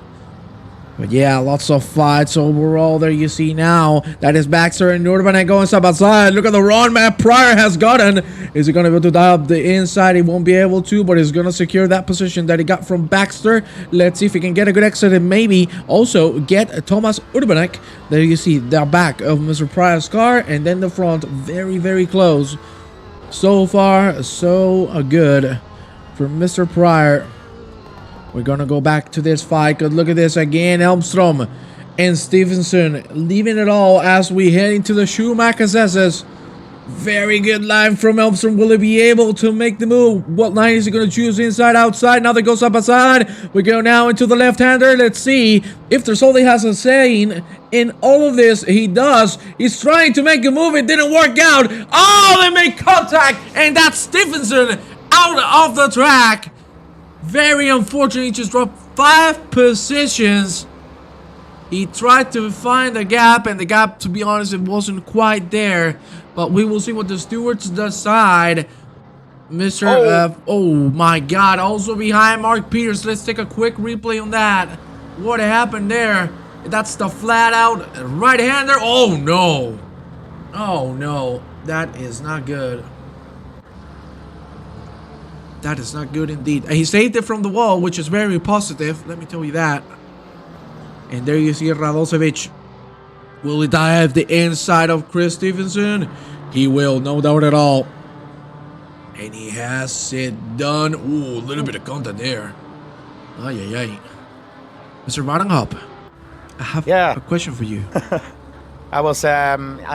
But yeah, lots of fights overall. There you see now. That is Baxter and Nurburgring going side by side. Look at the run Matt Pryor has gotten. Is he going to be able to dial up the inside? He won't be able to, but he's going to secure that position that he got from Baxter. Let's see if he can get a good exit and maybe also get Thomas Urbanek. There you see the back of Mr. Pryor's car and then the front. Very, very close. So far, so good for Mr. Pryor. We're going to go back to this fight. Good look at this again. Elmstrom and Stevenson leaving it all as we head into the Schumacher's SS. Very good line from Elmstrom. Will he be able to make the move? What line is he going to choose? Inside, outside? Now they go side by side. We go now into the left-hander. Let's see if Tresoldi has a saying in all of this. He does. He's trying to make a move. It didn't work out. Oh, they make contact. And that's Stevenson out of the track. Very unfortunate. He just dropped 5 positions. He tried to find a gap, and the gap, to be honest, it wasn't quite there. But we will see what the stewards decide. Oh my God. Also behind Mark Peters. Let's take a quick replay on that. What happened there? That's the flat out right-hander. Oh no. Oh no. That is not good. That is not good indeed. He saved it from the wall, which is very positive. Let me tell you that. And there you see Radosevic. Will he dive the inside of Chris Stevenson? He will, no doubt at all. And he has it done. Ooh, a little bit of contact there. Ay, ay, ay. Mr. Rottenhop, I have a question for you. I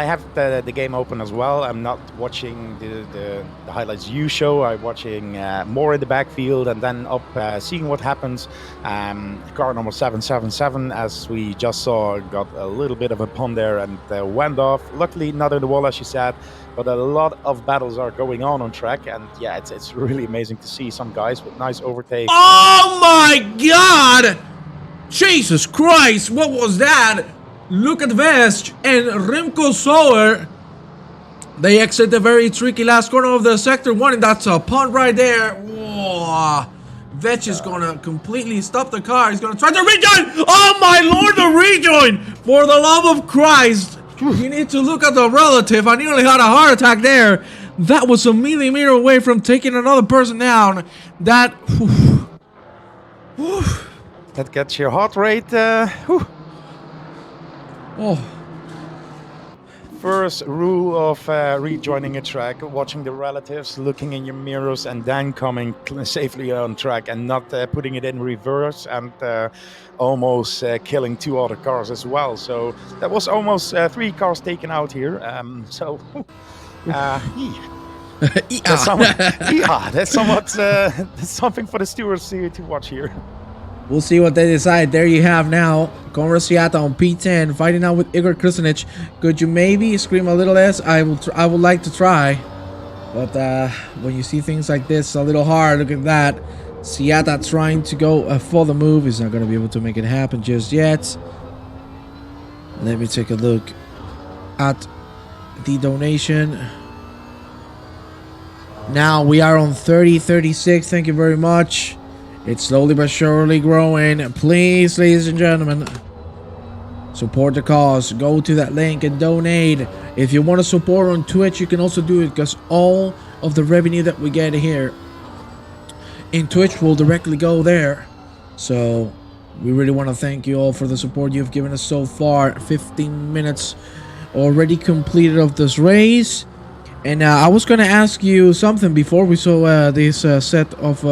have the game open as well. I'm not watching the highlights you show. I'm watching more in the backfield and then up seeing what happens. Car number 777, as we just saw, got a little bit of a pun there and went off. Luckily, not in the wall, as you said, but a lot of battles are going on track. And yeah, it's really amazing to see some guys with nice overtakes. Oh my God! Jesus Christ, what was that? Look at Vest and Remco Sower. They exit the very tricky last corner of the sector 1, and that's a punt right there. Whoa. Vetch is gonna completely stop the car. He's gonna try to rejoin. Oh my lord, the rejoin! For the love of Christ, you need to look at the relative. I nearly had a heart attack there. That was a millimeter away from taking another person down. That... That gets your heart rate. Oh. First rule of rejoining a track: watching the relatives, looking in your mirrors, and then coming safely on track, and not putting it in reverse and almost killing 2 other cars as well. So that was almost 3 cars taken out here. That's something for the stewards to watch here. We'll see what they decide. There you have now Conrad Siata on P10 fighting out with Igor Christenage. Could you maybe scream a little less? I would like to try. But when you see things like this, a little hard. Look at that. Siata trying to go for the move. He's not going to be able to make it happen just yet. Let me take a look at the donation. Now we are on 30-36. Thank you very much. It's slowly but surely growing. Please, ladies and gentlemen, support the cause. Go to that link and donate. If you want to support on Twitch, you can also do it, because all of the revenue that we get here in Twitch will directly go there. So we really want to thank you all for the support you've given us so far. 15 minutes already completed of this race. And I was going to ask you something before we saw this set of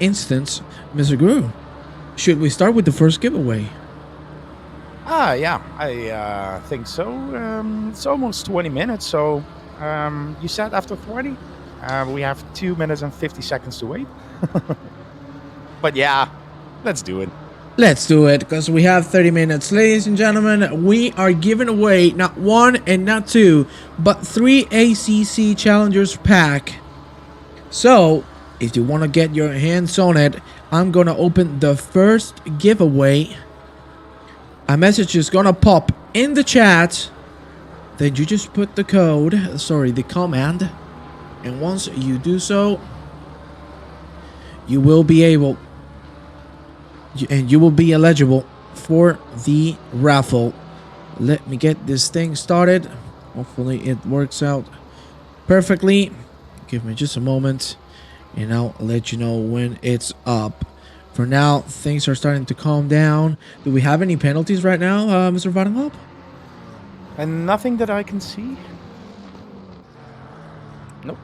instance. Mr. Guru, should we start with the first giveaway? Yeah, I think so. It's almost 20 minutes, so you said after 20? We have 2 minutes and 50 seconds to wait. But yeah, let's do it. Let's do it, because we have 30 minutes. Ladies and gentlemen, we are giving away not 1 and not 2, but 3 ACC Challengers pack. So, if you want to get your hands on it, I'm going to open the first giveaway. A message is going to pop in the chat. Then you just put the code, the command. And once you do so, you will be able, and you will be eligible for the raffle. Let me get this thing started. Hopefully it works out perfectly. Give me just a moment, and I'll let you know when it's up. For now, things are starting to calm down. Do we have any penalties right now, Mr. Vadenhop? And nothing that I can see. Nope.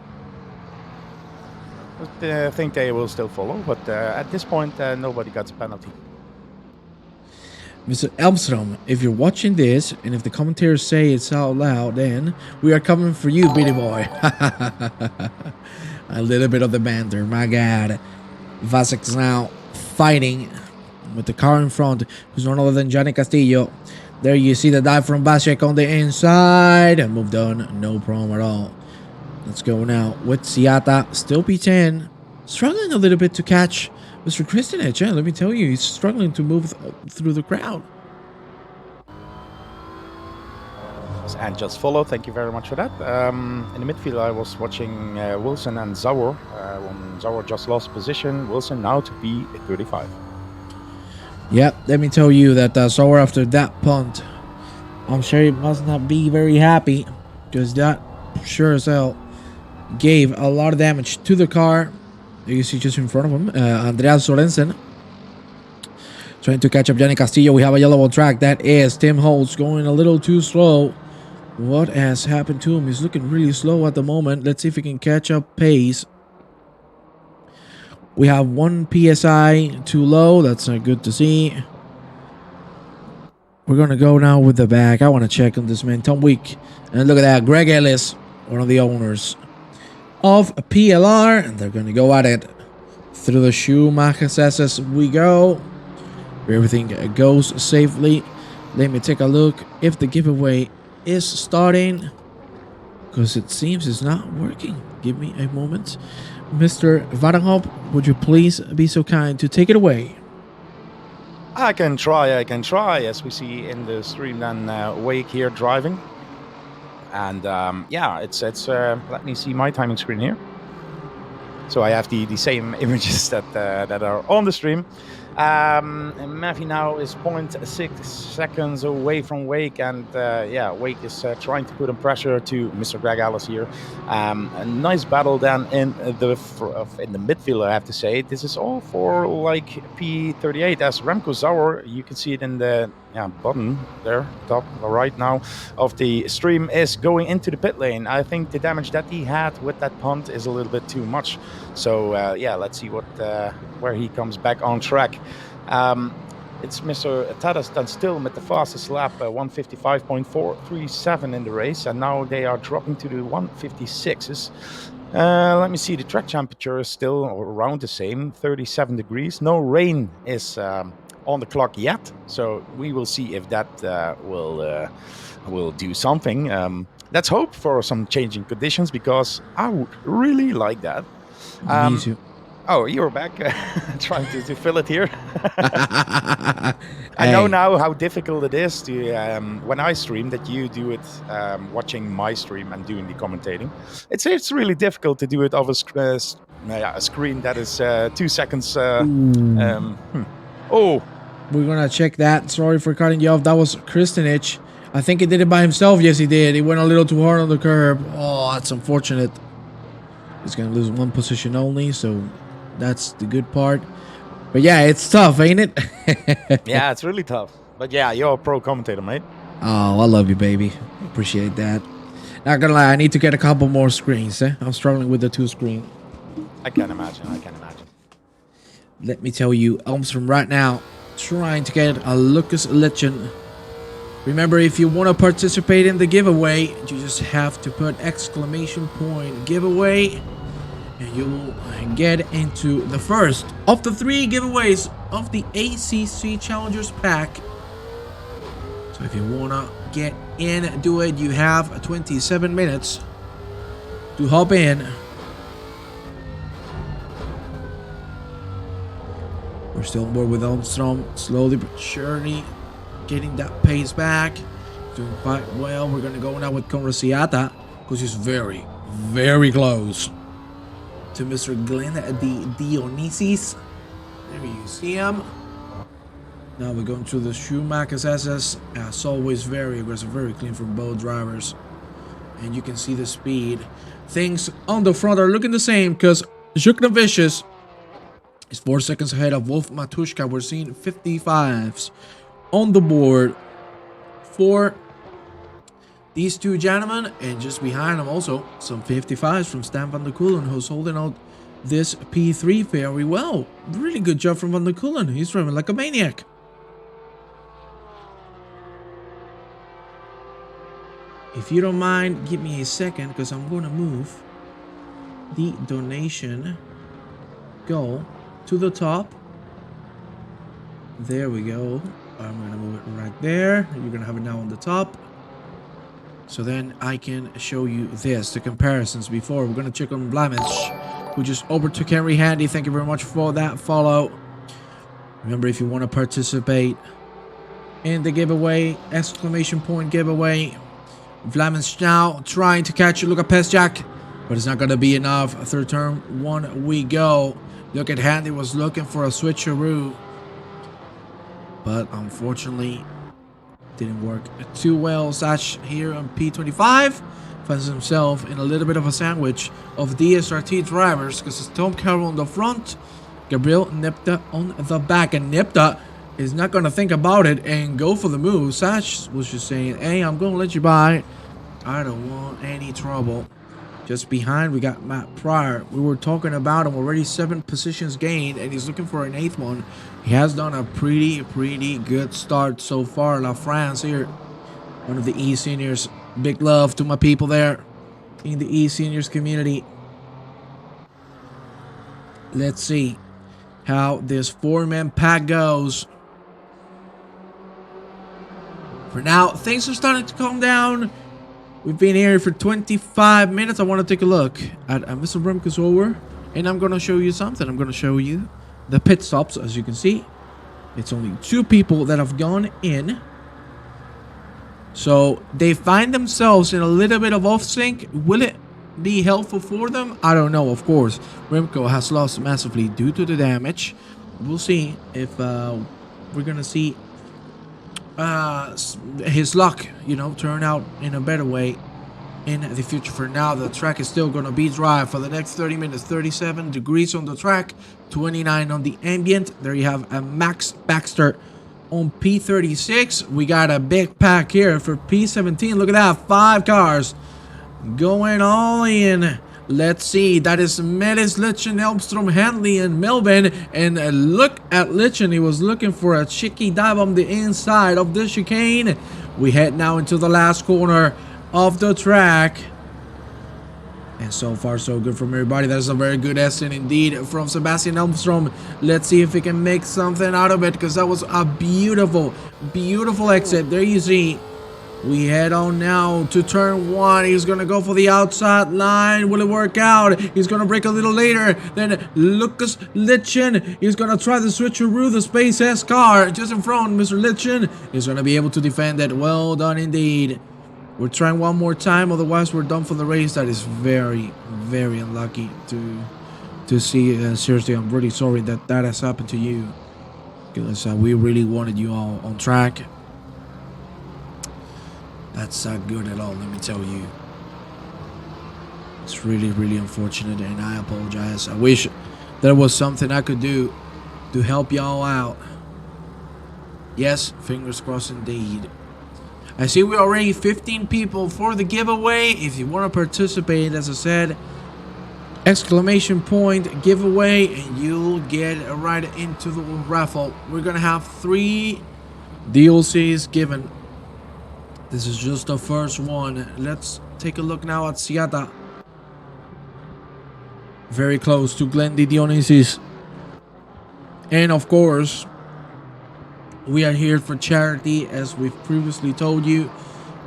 I think they will still follow, but at this point, nobody got a penalty. Mr. Elmstrom, if you're watching this, and if the commentators say it's out loud, then we are coming for you, Bitty Boy. A little bit of the banter, my God. Vasek's now fighting with the car in front, who's none other than Johnny Castillo. There you see the dive from Vasek on the inside, and moved on, no problem at all. Let's go now with Siata, still P10, struggling a little bit to catch Mr. Christenage. Yeah, let me tell you, he's struggling to move through the crowd. And just follow, thank you very much for that. In the midfield, I was watching Wilson and Zauer. When Zauer just lost position, Wilson now to be 35. Yeah, let me tell you that Zauer, after that punt, I'm sure he must not be very happy, because that sure as hell gave a lot of damage to the car. You see just in front of him, Andreas Sorensen trying to catch up Johnny Castillo. We have a yellow on track. That is Tim Holtz going a little too slow. What has happened to him? He's looking really slow at the moment. Let's see if he can catch up pace. We have 1 PSI too low. That's not good to see. We're going to go now with the back. I want to check on this man, Tom Week. And look at that. Greg Ellis, one of the owners of PLR. And they're going to go at it through the Schumacher as we go. Everything goes safely. Let me take a look if the giveaway is starting. Because it seems it's not working. Give me a moment. Mr. Vadenhop, would you please be so kind to take it away? I can try, as we see in the stream then, Wake here driving. And yeah, it's let me see my timing screen here. So I have the same images that are on the stream. And Mavi now is 0.6 seconds away from Wake, and yeah, Wake is trying to put on pressure to Mr. Greg Ellis here. A nice battle then in the midfield, I have to say. This is all for like P38 as Remco Zauer. You can see it in the button there, top right now of the stream, is going into the pit lane. I think the damage that he had with that punt is a little bit too much. So yeah, let's see where he comes back on track. It's Mr. Tadas done still with the fastest lap, 155.437 in the race, and now they are dropping to the 156s. Let me see, the track temperature is still around the same, 37 degrees. No rain is on the clock yet, so we will see if that will do something. Let's hope for some changing conditions, because I would really like that. Me too. Oh, you're back. Trying to fill it here. I know now how difficult it is to when I stream, that you do it watching my stream and doing the commentating. It's really difficult to do it off a screen that is 2 seconds. Oh, we're gonna check that. Sorry for cutting you off. That was Christenage. I think he did it by himself. Yes, he did. He went a little too hard on the curb. Oh, that's unfortunate. He's gonna lose one position only, so that's the good part. But yeah, it's tough, ain't it? Yeah, it's really tough. But yeah, you're a pro commentator, mate. Oh, I love you, baby. Appreciate that. Not gonna lie, I need to get a couple more screens. I'm struggling with the 2 screen. I can imagine. Let me tell you, Elmstrom right now trying to get a Lucas Legend. Remember, if you want to participate in the giveaway, you just have to put ! giveaway, and you'll get into the first of the 3 giveaways of the ACC Challengers Pack. So if you want to get in, do it. You have 27 minutes to hop in. We're still on board with Elmstrom, slowly but surely getting that pace back. Doing quite well. We're going to go now with Conrasiata, because he's very, very close to Mr. Glenn Dionysis. There you see him. Now we're going through the Schumacher's SS. As always, very aggressive, very clean from both drivers. And you can see the speed. Things on the front are looking the same, because Jukna Vicious is 4 seconds ahead of Wolf Matushka. We're seeing 55s on the board for these 2 gentlemen, and just behind them also some 55s from Stan van der Koelen, who's holding out this P3 very well. Really good job from van der Koelen. He's driving like a maniac. If you don't mind, give me a second, because I'm going to move the donation goal to the top. There we go. I'm going to move it right there. You're going to have it now on the top. So then I can show you this, the comparisons before. We're going to check on Lavis, who just overtook Henry Handy. Thank you very much for that follow. Remember, if you want to participate in the giveaway, ! giveaway. Vlamin's now trying to catch you. Look at Pesjak, but it's not going to be enough. Third turn 1 we go. Look at Handy, was looking for a switcheroo, but unfortunately didn't work too well. Satch here on P25 finds himself in a little bit of a sandwich of DSRT drivers, because it's Tom Carroll on the front, Gabriel Nipta on the back, and Nipta is not going to think about it and go for the move. Satch was just saying, hey, I'm going to let you by. I don't want any trouble. Just behind, we got Matt Pryor. We were talking about him already, 7 positions gained, and he's looking for an 8th one. He has done a pretty good start so far. La France here, one of the E seniors. Big love to my people there in the E seniors community. Let's see how this 4-man pack goes. For now, things are starting to calm down. We've been here for 25 minutes. I want to take a look at Mr. Remco's over, and I'm going to show you something. I'm going to show you the pit stops. As you can see, it's only 2 people that have gone in. So they find themselves in a little bit of off sync. Will it be helpful for them? I don't know, of course. Remco has lost massively due to the damage. We'll see if we're going to see his luck, you know, turn out in a better way in the future. For now, the track is still going to be dry for the next 30 minutes. 37 degrees on the track, 29 on the ambient. There you have a Max Baxter on P36. We got a big pack here for P17. Look at that, 5 cars going all in. Let's see, that is Melis, Litchen, Elmstrom, Handley, and Melvin. And look at Litchen, he was looking for a cheeky dive on the inside of the chicane. We head now into the last corner of the track. And so far, so good from everybody. That's a very good essay indeed from Sebastian Elmstrom. Let's see if he can make something out of it, because that was a beautiful exit. There you see. We head on now to turn 1. He's going to go for the outside line. Will it work out? He's going to break a little later. Then Lucas Litchen. He's going to try the switcheroo. The Space S car just in front. Mr. Litchen is going to be able to defend it. Well done indeed. We're trying one more time. Otherwise, we're done for the race. That is very unlucky to see. Seriously, I'm really sorry that has happened to you. Because we really wanted you all on track. That's not good at all, let me tell you. It's really unfortunate, and I apologize. I wish there was something I could do to help y'all out. Yes, fingers crossed indeed. I see we're already 15 people for the giveaway. If you want to participate, as I said, exclamation point giveaway, and you'll get right into the raffle. We're going to have 3 DLCs given. This is just the first one. Let's take a look now at Seata. Very close to Glenn Dionysus. And of course, we are here for charity, as we've previously told you.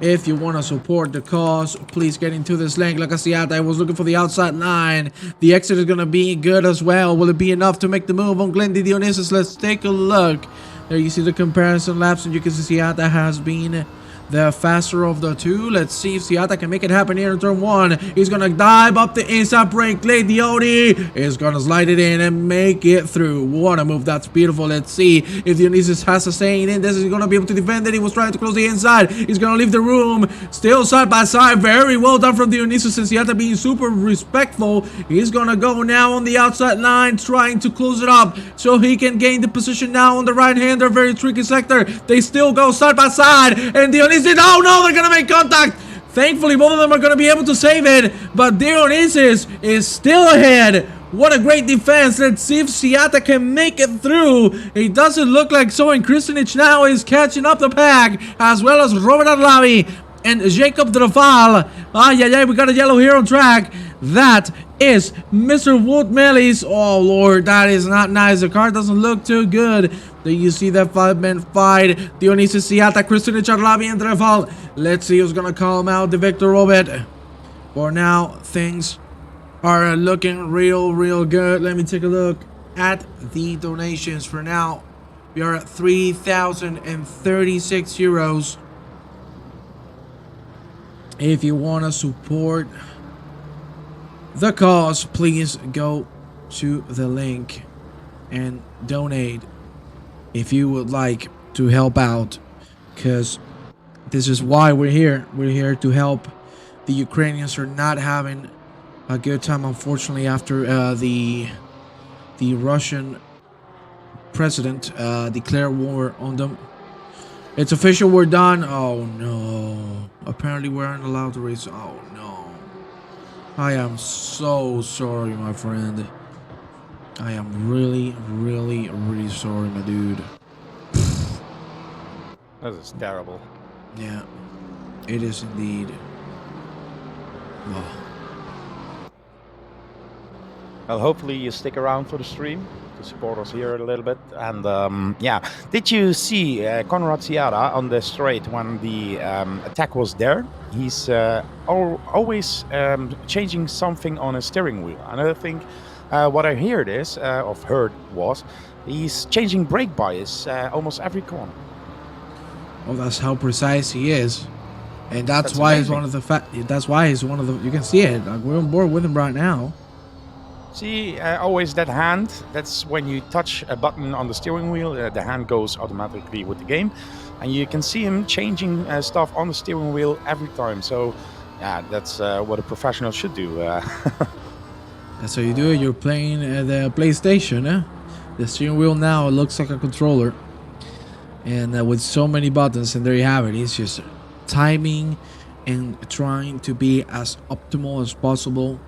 If you want to support the cause, please get into this link. Like I said, I was looking for the outside line. The exit is going to be good as well. Will it be enough to make the move on Glenn Dionysus? Let's take a look. There you see the comparison laps, and you can see Seata has been the faster of the 2. Let's see if Seata can make it happen here in turn 1. He's gonna dive up the inside brake. Clay Diodi is gonna slide it in and make it through. What a move. That's beautiful. Let's see if Dionysus has a saying in this. Is gonna be able to defend it. He was trying to close the inside. He's gonna leave the room. Still side by side. Very well done from Dionysus, and Seata being super respectful. He's gonna go now on the outside line, trying to close it up so he can gain the position now on the right hand. They're very tricky sector. They still go side by side, and Dionysus, oh no, they're gonna make contact. Thankfully, both of them are gonna be able to save it, but Dionysus is still ahead. What a great defense. Let's see if Seata can make it through. It doesn't look like so, and Christenage now is catching up the pack, as well as Roberto Lavis and Jacob Drafal. Yeah, we got a yellow here on track. That is Mr. Wood Melis. Oh lord, that is not nice. The car doesn't look too good. There you see that 5-man fight. Dionysus, Seata, Christenage, Lavis, and Drafal. Let's see who's gonna call him out. The Victor Robert. For now, things are looking real good. Let me take a look at the donations. For now, we are at 3,036 euros. If you want to support the cause, please go to the link and donate if you would like to help out, because this is why we're here. We're here to help. The Ukrainians are not having a good time, unfortunately, after the Russian president declared war on them. It's official, we're done. Oh no, apparently we aren't allowed to race. Oh no, I am so sorry, my friend. I am really, really, really sorry, my dude. This is terrible. Yeah, it is indeed. Oh. Well, hopefully you stick around for the stream to support us here a little bit. And yeah, did you see Conrad Ciara on the straight when the attack was there? He's always changing something on his steering wheel. And I think what I heard is, of heard was, he's changing brake bias almost every corner. Well, that's how precise he is, and that's why amazing. he's one of the. That's why he's one of the. You can see it. Like, we're on board with him right now. See, always that hand. That's when you touch a button on the steering wheel, the hand goes automatically with the game, and you can see him changing stuff on the steering wheel every time. So, yeah, that's what a professional should do. That's how you do it. You're playing the PlayStation, eh? The steering wheel now looks like a controller, and with so many buttons, and there you have it. He's just timing and trying to be as optimal as possible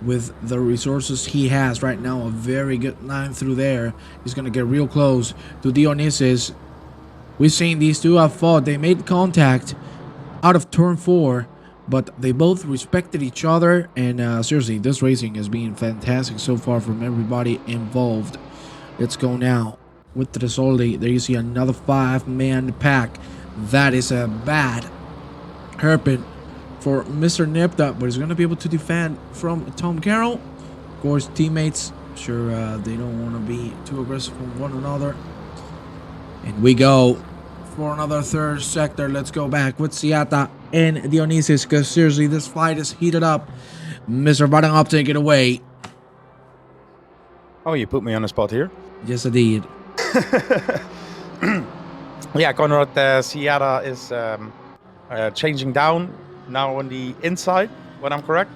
with the resources he has right now. A very good line through there. He's gonna get real close to Dionysus. We've seen these two have fought. They made contact out of turn 4, but they both respected each other, and seriously, this racing has been fantastic so far from everybody involved. Let's go now with the Desoldi. There you see another 5-man pack. That is a bad hairpin for Mr. Nipta, but he's going to be able to defend from Tom Carroll. Of course, teammates, sure, they don't want to be too aggressive with one another. And we go for another third sector. Let's go back with Ciata and Dionysus, because seriously, this fight is heated up. Mr. Badangop, take it away. Oh, you put me on the spot here? Yes, I did. Yeah, Conrad Ciara is changing down now on the inside, when I'm correct.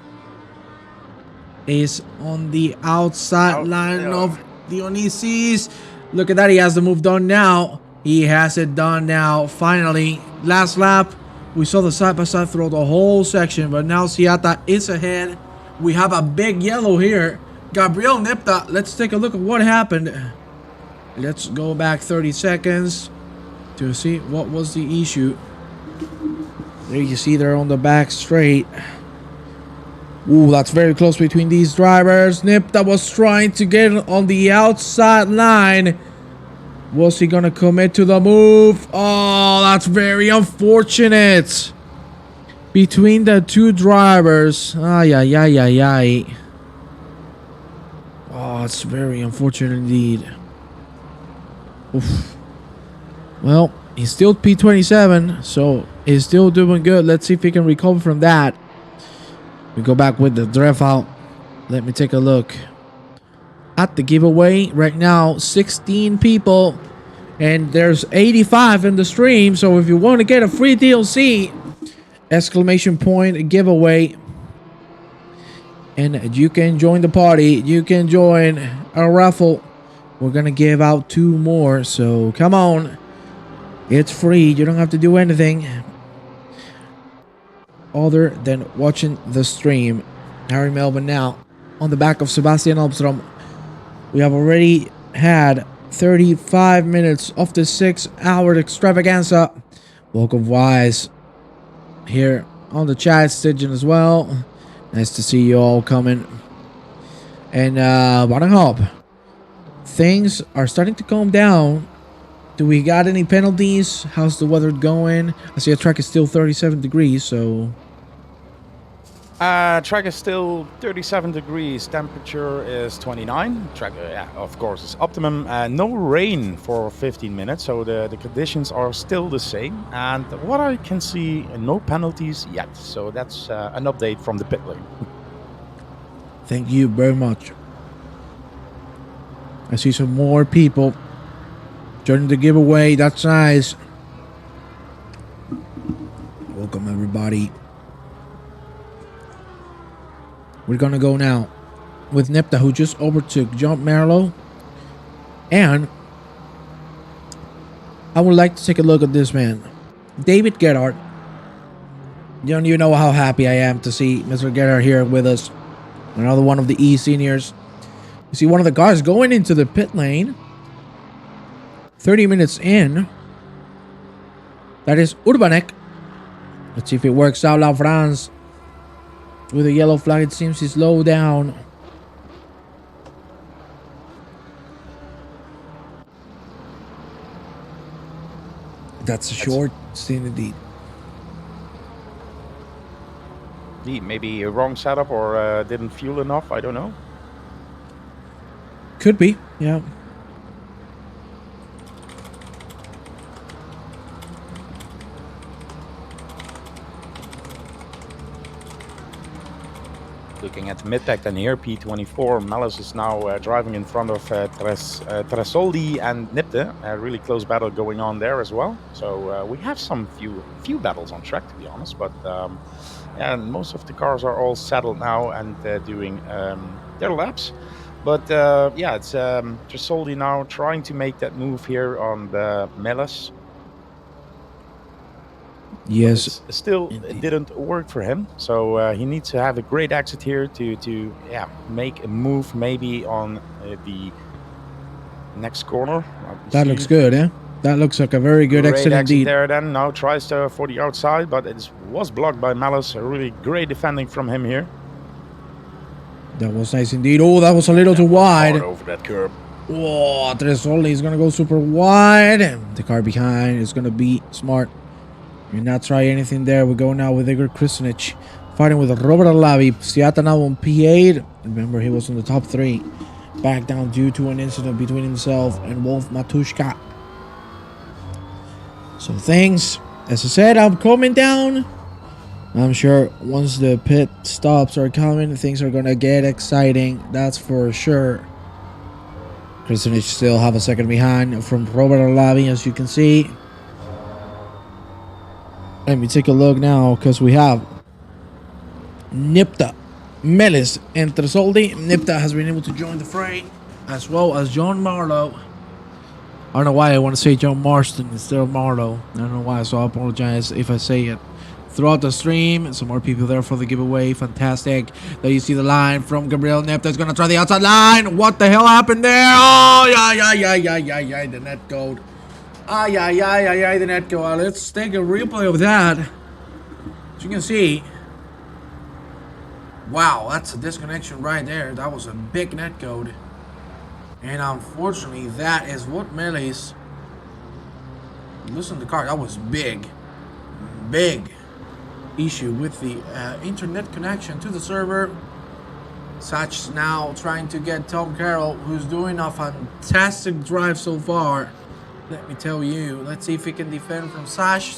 Is on the outside line of Dionysus. Look at that, he has the move done now. He has it done now, finally. Last lap, we saw the side-by-side throughout the whole section, but now Ciata is ahead. We have a big yellow here. Gabriel Nipta, let's take a look at what happened. Let's go back 30 seconds to see what was the issue. There you see they're on the back straight. Ooh, that's very close between these drivers. Nipta was trying to get on the outside line. Was he gonna commit to the move? Oh, that's very unfortunate. Between the two drivers. Ay, ay, ay, ay, ay. Oh, it's very unfortunate indeed. Oof. Well, he's still P27, so he's still doing good. Let's see if he can recover from that. We go back with the draft out. Let me take a look at the giveaway. Right now, 16 people, and there's 85 in the stream. So if you want to get a free DLC, exclamation point giveaway, and you can join the party. You can join a raffle. We're gonna give out 2 more, so come on. It's free. You don't have to do anything other than watching the stream. Harry Melvin now on the back of Sebastian Almstrom. We have already had 35 minutes of the 6-hour extravaganza. Welcome Wise here on the chat station as well. Nice to see you all coming. And bottom hop, things are starting to calm down. Do we got any penalties? How's the weather going? I see the track is still 37 degrees, so... Track is still 37 degrees. Temperature is 29. Track, yeah, of course, is optimum. No rain for 15 minutes, so the conditions are still the same. And what I can see, no penalties yet. So that's an update from the pit lane. Thank you very much. I see some more people joining the giveaway. That's nice. Welcome, everybody. We're gonna go now with Nipta, who just overtook John Marlowe. And I would like to take a look at this man, David Gerhardt. You don't even know how happy I am to see Mr. Gerhardt here with us. Another one of the E seniors. You see one of the cars going into the pit lane. 30 minutes in. That is Urbanek. Let's see if it works out. La France. With a yellow flag, it seems he slowed down. That's a short stint indeed. Maybe a wrong setup or didn't fuel enough. I don't know. Could be, yeah. Looking at the mid-pack then here, P24. Malice is now driving in front of Tresoldi and Nipte. A really close battle going on there as well. So we have some few battles on track, to be honest. But and most of the cars are all settled now and doing their laps. But yeah, it's Tresoldi now trying to make that move here on the Malice. Yes, still it didn't work for him, so he needs to have a great exit here to make a move maybe on the next corner. That looks good, eh? That looks like a very good exit indeed. There then now tries for the outside, but it was blocked by Malice. A really great defending from him here. That was nice indeed. Oh, that was a little too wide. Over that curb. Oh, Tresoldi is gonna go super wide. The car behind is gonna be smart. We're not try anything there. We go now with Igor Christenage fighting with Roberto Lavis. Siata now on P8. Remember, he was in the top 3. Back down due to an incident between himself and Wolf Matushka. So things, as I said, I'm coming down. I'm sure once the pit stops are coming, things are gonna get exciting. That's for sure. Christenage still have a second behind from Roberto Lavis, as you can see. Let me take a look now, because we have Nipte, Melis, and Tresoldi. Nipte has been able to join the fray, as well as John Marlowe. I don't know why I want to say John Marston instead of Marlowe. I don't know why, so I apologize if I say it. Throughout the stream, some more people there for the giveaway. Fantastic. There you see the line from Gabriel Nipte. Is going to try the outside line. What the hell happened there? Oh, yeah, the net gold. The net go out. Let's take a replay of that. As you can see, wow, that's a disconnection right there. That was a big net code. And unfortunately, that is what Melis. Listen to the car. That was big issue with the internet connection to the server. Satch now trying to get Tom Carroll, who's doing a fantastic drive so far. Let me tell you. Let's see if he can defend from Sash.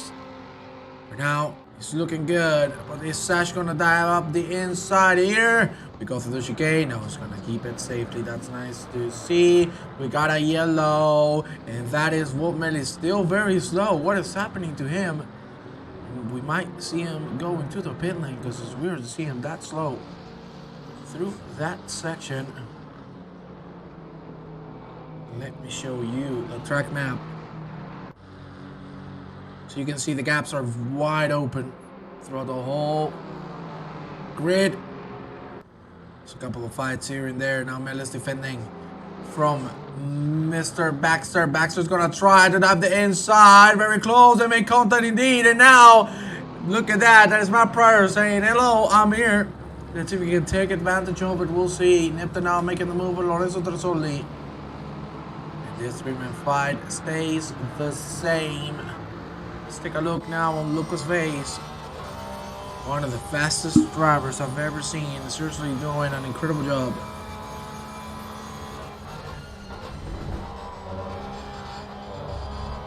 For now, he's looking good. But is Sash gonna dive up the inside here? We go through the chicane. No, he's gonna keep it safely. That's nice to see. We got a yellow. And that is Wolfman is still very slow. What is happening to him? We might see him go into the pit lane because it's weird to see him that slow through that section. Let me show you the track map. So you can see the gaps are wide open throughout the whole grid. There's a couple of fights here and there. Now Melis defending from Mr. Baxter. Baxter's gonna try to dive the inside. Very close. They make contact indeed. And now, look at that. That is Matt Pryor saying, hello, I'm here. Let's see if we can take advantage of it. We'll see. Nipte now making the move with Lorenzo Tresoldi. This 3-man fight stays the same. Let's take a look now on Lucas Vase. One of the fastest drivers I've ever seen. Seriously doing an incredible job.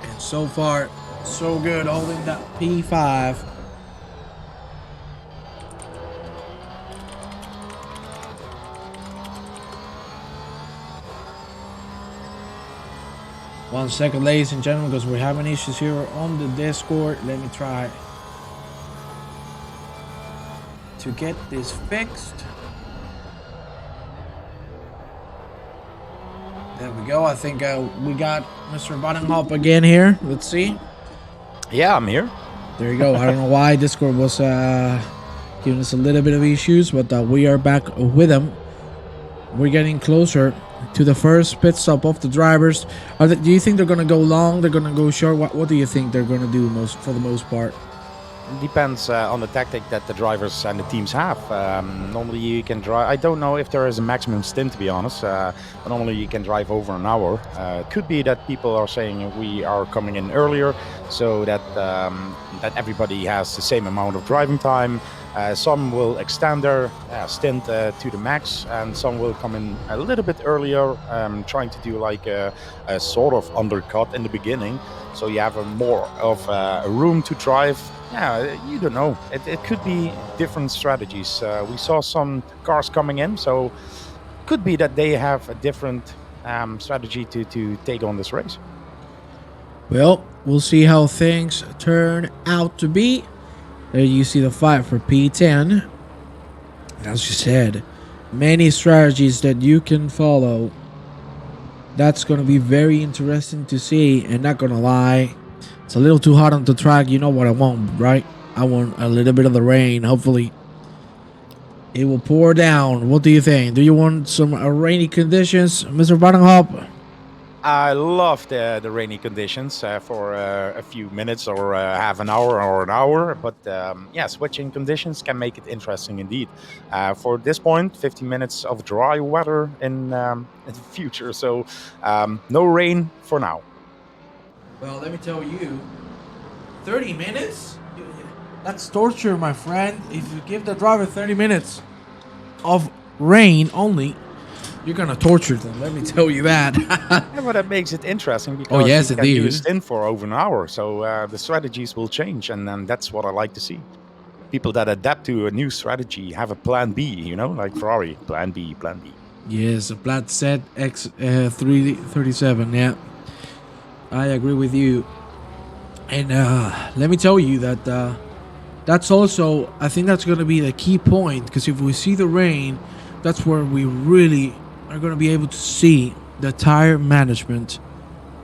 And so far, so good, holding that P5. One second, ladies and gentlemen, because we're having issues here on the Discord. Let me try to get this fixed. There we go. I think we got Mr. Bottomhop again here. Let's see. Yeah, I'm here. There you go. I don't know why Discord was giving us a little bit of issues, but we are back with them. We're getting closer to the first pit stop of the drivers. Do you think they're gonna go long? They're gonna go short? What do you think they're gonna do for the most part? Depends on the tactic that the drivers and the teams have. Normally you can drive, I don't know if there is a maximum stint, to be honest, but normally you can drive over an hour. It could be that people are saying we are coming in earlier so that that everybody has the same amount of driving time. Some will extend their stint to the max, and some will come in a little bit earlier, trying to do like a sort of undercut in the beginning, so you have more of a room to drive. Yeah, you don't know. It could be different strategies. We saw some cars coming in, so could be that they have a different strategy to take on this race. Well, we'll see how things turn out to be. There you see the fight for P10. As you said, many strategies that you can follow. That's going to be very interesting to see, and not going to lie, it's a little too hot on the track. You know what I want, right? I want a little bit of the rain. Hopefully, it will pour down. What do you think? Do you want some rainy conditions, Mr. Bottomhop? I love the rainy conditions for a few minutes or half an hour or an hour. But yeah, switching conditions can make it interesting indeed. For this point, 15 minutes of dry weather in the future. So no rain for now. Well, let me tell you, 30 minutes? That's torture, my friend. If you give the driver 30 minutes of rain only, you're gonna torture them. Let me tell you that. Yeah, but that makes it interesting because yes, you can indeed. do a stint for over an hour. So the strategies will change, and that's what I like to see. People that adapt to a new strategy have a plan B, you know, like Ferrari, plan B, plan B. Yes, a flat set X337. Yeah, I agree with you. And let me tell you that that's also, I think that's going to be the key point, because if we see the rain, that's where we really are going to be able to see the tire management.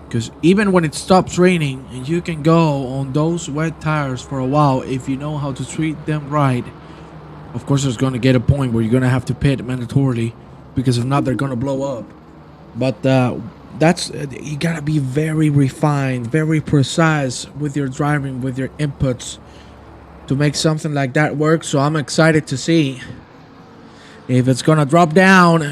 Because even when it stops raining and you can go on those wet tires for a while, if you know how to treat them right, of course there's going to get a point where you're going to have to pit mandatorily, because if not, they're going to blow up. But that's, you got to be very refined, very precise with your driving, with your inputs, to make something like that work. So I'm excited to see if it's going to drop down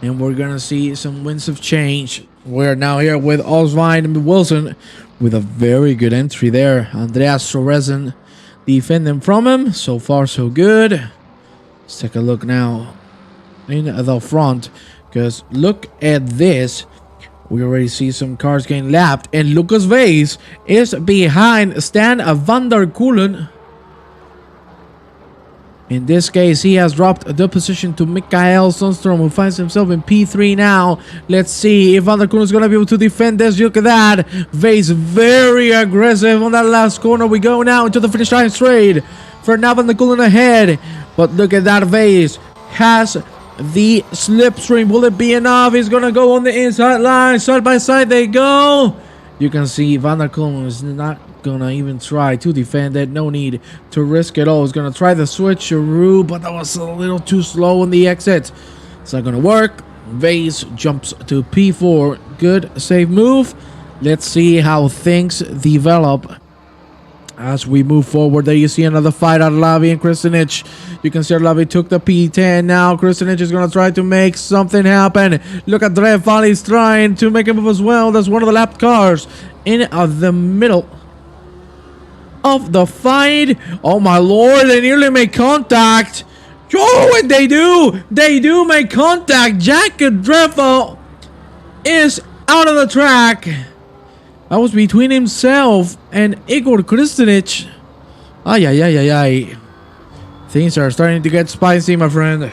and we're going to see some winds of change. We're now here with Osvine and Wilson with a very good entry there. Andreas Sorezen defending from him. So far, so good. Let's take a look now in the front, because look at this. We already see some cars getting lapped, and Lucas Vase is behind Stan van der Kulen. In this case, he has dropped the position to Mikael Sundstrom, who finds himself in P3 now. Let's see if Van der Kulen is going to be able to defend this. Look at that. Vase very aggressive on that last corner. We go now into the finish line straight. For now, Van der Kulen ahead. But look at that. Vase has the slipstream. Will it be enough? He's going to go on the inside line. Side by side they go. You can see Van der Kulen is not gonna even try to defend it. No need to risk it all. He's gonna try the switcheroo, but that was a little too slow on the exit. It's not gonna work. Vase jumps to P4. Good save move. Let's see how things develop as we move forward. There you see another fight out of Lavis and Christenage. You can see Lavis took the P10 now. Christenage is going to try to make something happen. Look at Drefal, he's trying to make a move as well. That's one of the lapped cars in the middle of the fight. Oh my lord, they nearly make contact. Oh, and they do make contact. Jack Drefal is out of the track. That was between himself and Igor Christenage. Ay, ay, ay, ay, ay. Things are starting to get spicy, my friend.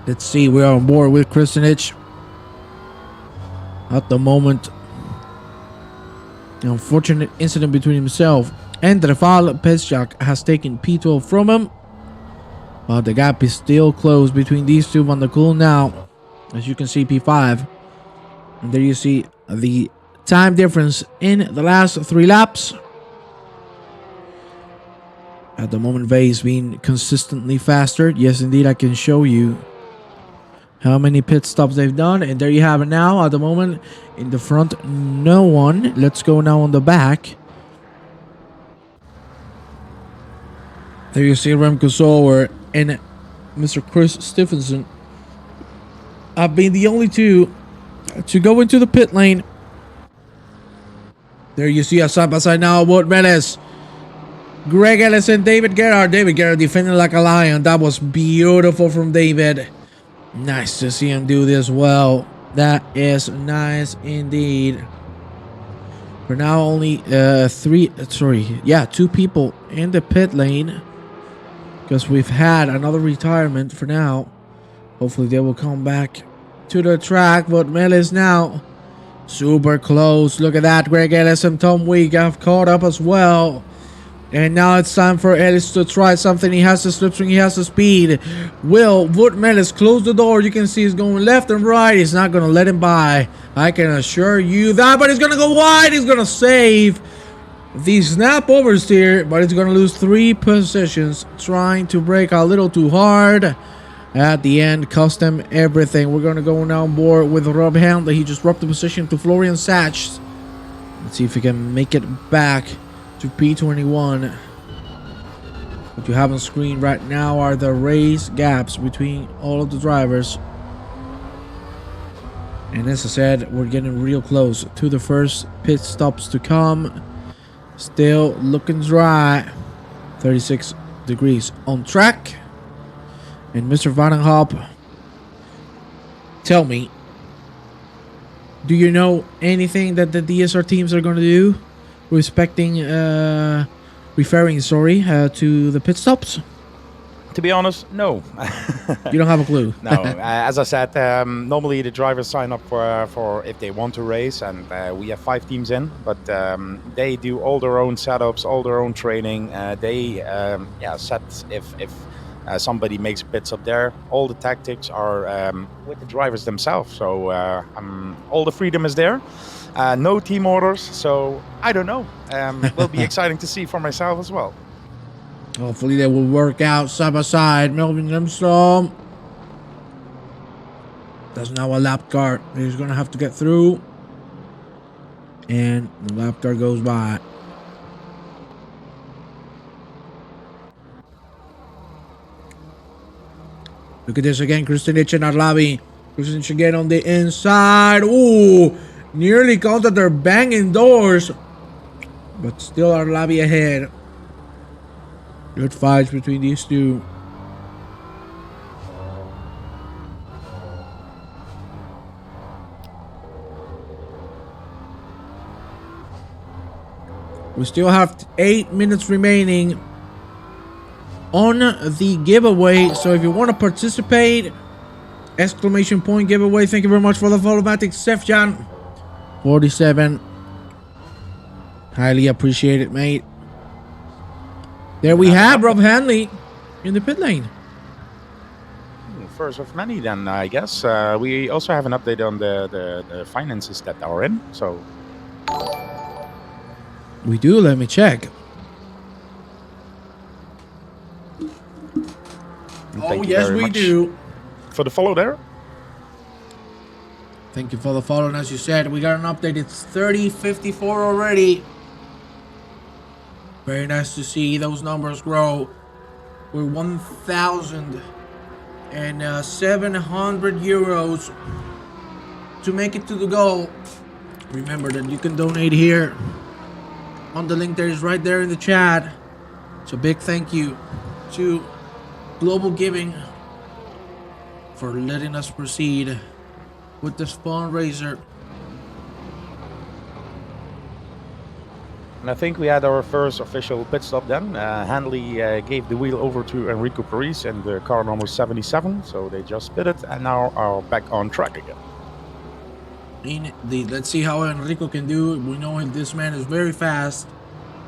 Let's see, we are on board with Christenage. At the moment, an unfortunate incident between himself and Drefal. Pesjak has taken P12 from him. But the gap is still closed between these two. Van der Kulen now, as you can see, P5 And there you see the time difference in the last 3 laps. At the moment, Vay's being consistently faster. Yes, indeed, I can show you how many pit stops they've done. And there you have it now. At the moment, in the front, no one. Let's go now on the back. There you see Remco Soler and Mr. Chris Stephenson have been the only two to go into the pit lane. There you see us side by side now. Wout Meles, Greg Ellis, and David Gerhard. David Gerhard defending like a lion. That was beautiful from David. Nice to see him do this well. That is nice indeed. For now, only 2 people in the pit lane, because we've had another retirement for now. Hopefully they will come back to the track. But Melis now super close. Look at that. Greg Ellis and Tom Week have caught up as well. And now it's time for Ellis to try something. He has the slipstring. He has the speed. Will Wout Melis close the door? You can see he's going left and right. He's not going to let him by. I can assure you that. But he's going to go wide. He's going to save the snap oversteer. But he's going to lose 3 positions trying to brake a little too hard. At the end, cost him everything. We're going to go now on board with Rob Handley. He just dropped the position to Florian Sachs. Let's see if he can make it back to P21. What you have on screen right now are the race gaps between all of the drivers. And as I said, we're getting real close to the first pit stops to come. Still looking dry. 36 degrees on track. And Mr. Vandenhop, tell me, do you know anything that the DSR teams are going to do respecting, referring, to the pit stops? To be honest, no. You don't have a clue? No. As I said, normally the drivers sign up for if they want to race, and we have 5 teams in, but they do all their own setups, all their own training. They set if somebody makes pits up there. All the tactics are with the drivers themselves. So all the freedom is there. No team orders. So I don't know. Will be exciting to see for myself as well. Hopefully they will work out side by side. Melvin Limstrom. There's now a lap car. He's going to have to get through. And the lap car goes by. Look at this again. Christenage and Lavis. Christenage again on the inside. Ooh. Nearly counted their banging doors. But still Lavis ahead. Good fights between these two. We still have 8 minutes remaining on the giveaway. So if you want to participate, exclamation point giveaway. Thank you very much for the follow, Matic Sefjan 47. Highly appreciate it, mate. There we have Rob Handley in the pit lane. First of many then, I guess. We also have an update on the finances that are in. So we do. Let me check. Oh, yes, we do. For the follow there. Thank you for the follow. And as you said, we got an update. It's 30:54 already. Very nice to see those numbers grow. We're 1,700 euros to make it to the goal. Remember that you can donate here on the link that is right there in the chat. So big thank you to Global Giving for letting us proceed with this fundraiser. And I think we had our first official pit stop then. Handley gave the wheel over to Enrico Paris and the car number 77. So they just pitted and now are back on track again. Indeed. Let's see how Enrico can do. We know this man is very fast,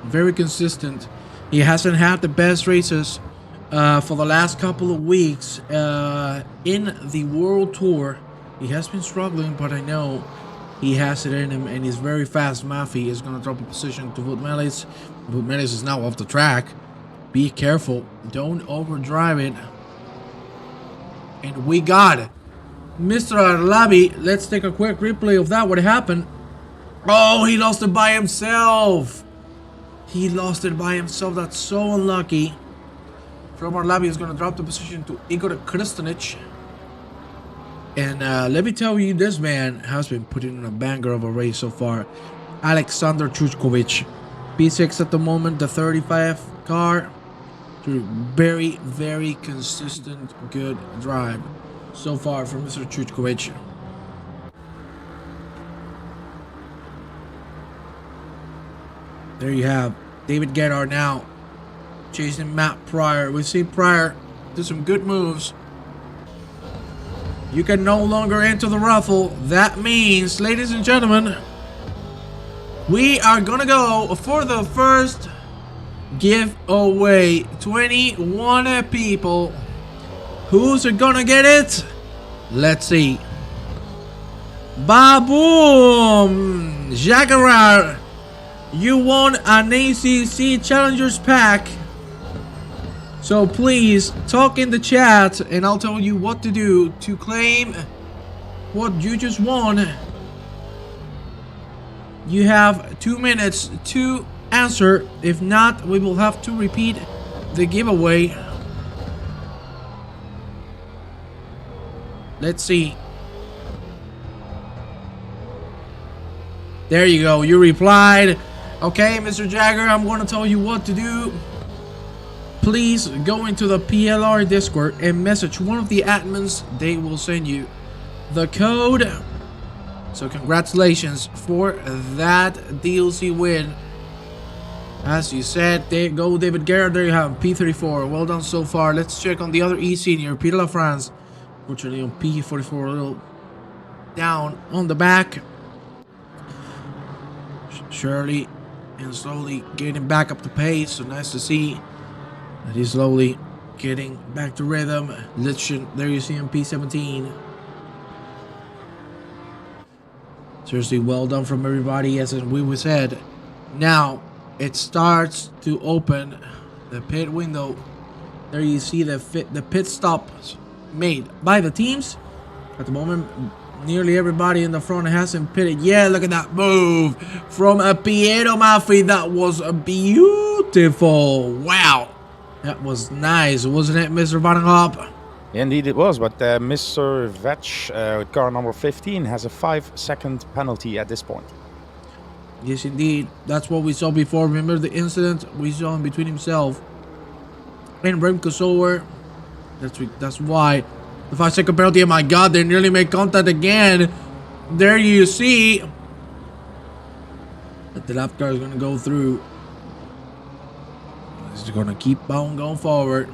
very consistent. He hasn't had the best races for the last couple of weeks in the World Tour. He has been struggling, but I know He has it in him, and he's very fast. Maffei is going to drop a position to Wood Melis. Wood Melis is now off the track. Be careful. Don't overdrive it. And we got Mr. Lavis. Let's take a quick replay of that. What happened? Oh, he lost it by himself. He lost it by himself. That's so unlucky. From Lavis is going to drop the position to Igor Christenage. And let me tell you, this man has been putting in a banger of a race so far. Alexander Chuchkovic, P6 at the moment, the 35 car. Very, very consistent, good drive so far from Mr. Chuchkovic. There you have David Guetta now chasing Matt Pryor. We see Pryor do some good moves. You can no longer enter the ruffle. That means, ladies and gentlemen, we are gonna go for the first giveaway. 21 people. Who's gonna get it? Let's see. Ba-boom! Jaguar, you won an ACC Challengers pack. So please talk in the chat and I'll tell you what to do to claim what you just won. You have 2 minutes to answer. If not, we will have to repeat the giveaway. Let's see. There you go. You replied. Okay, Mr. Jagger, I'm going to tell you what to do. Please go into the PLR Discord and message one of the admins. They will send you the code. So congratulations for that DLC win. As you said, there you go, David Garrett. There you have P34. Well done so far. Let's check on the other E senior, Peter LaFrance. Fortunately on P44, a little down on the back. Surely and slowly getting back up to pace. So nice to see that he's slowly getting back to rhythm. Lichten, there you see him, P17. Seriously, well done from everybody, as we said. Now, it starts to open the pit window. There you see the pit stops made by the teams. At the moment, nearly everybody in the front hasn't pitted. Yeah, look at that move from Piero Maffei. That was beautiful. Wow. That was nice, wasn't it, Mr. Vandenhop? Indeed it was, but Mr. Vetch, car number 15, has a 5-second penalty at this point. Yes, indeed. That's what we saw before. Remember the incident we saw in between himself and Remco Sower? That's why. The 5-second penalty. Oh my god, they nearly made contact again. There you see that the lap car is going to go through. It's going to keep on going forward.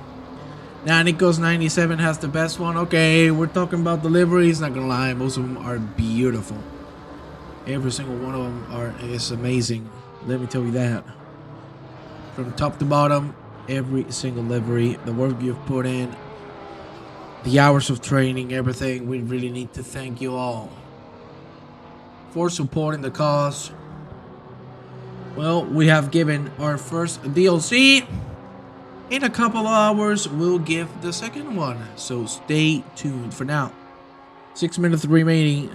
Now, Nico's 97 has the best one. Okay, we're talking about deliveries. Not going to lie, most of them are beautiful. Every single one of them is amazing. Let me tell you that. From top to bottom, every single livery, the work you've put in, the hours of training, everything. We really need to thank you all for supporting the cause. Well, we have given our first DLC. In a couple of hours, we'll give the second one. So stay tuned for now. 6 minutes remaining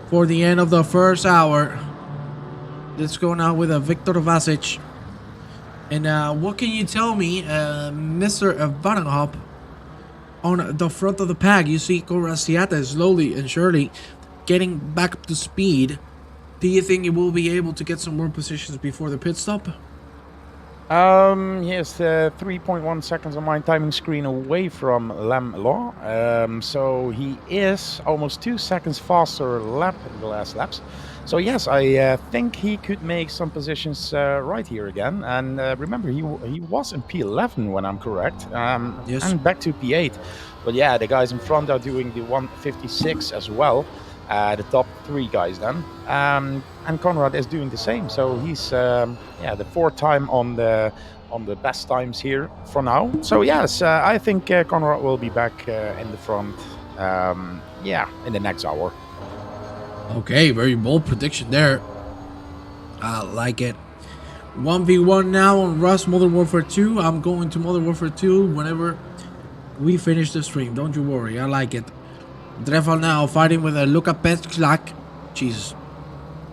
for the end of the first hour. Let's go now with a Victor Vasic. And what can you tell me, Mr. Vandenhop? On the front of the pack, you see Corasiata slowly and surely getting back up to speed. Do you think he will be able to get some more positions before the pit stop? He has 3.1 seconds on my timing screen away from Lam Law. So he is almost 2 seconds faster lap in the last laps. So yes, I think he could make some positions right here again. And remember, he was in P11 when I'm correct. Yes. And back to P8. But yeah, the guys in front are doing the 156 as well. The top 3 guys then. And Conrad is doing the same. So he's the 4th time on the best times here for now. So yes, I think Conrad will be back in the front in the next hour. Okay, very bold prediction there. I like it. 1v1 now on Rust Modern Warfare 2. I'm going to Modern Warfare 2 whenever we finish the stream. Don't you worry, I like it. Drefal now fighting with a Luka Peklak. Jesus,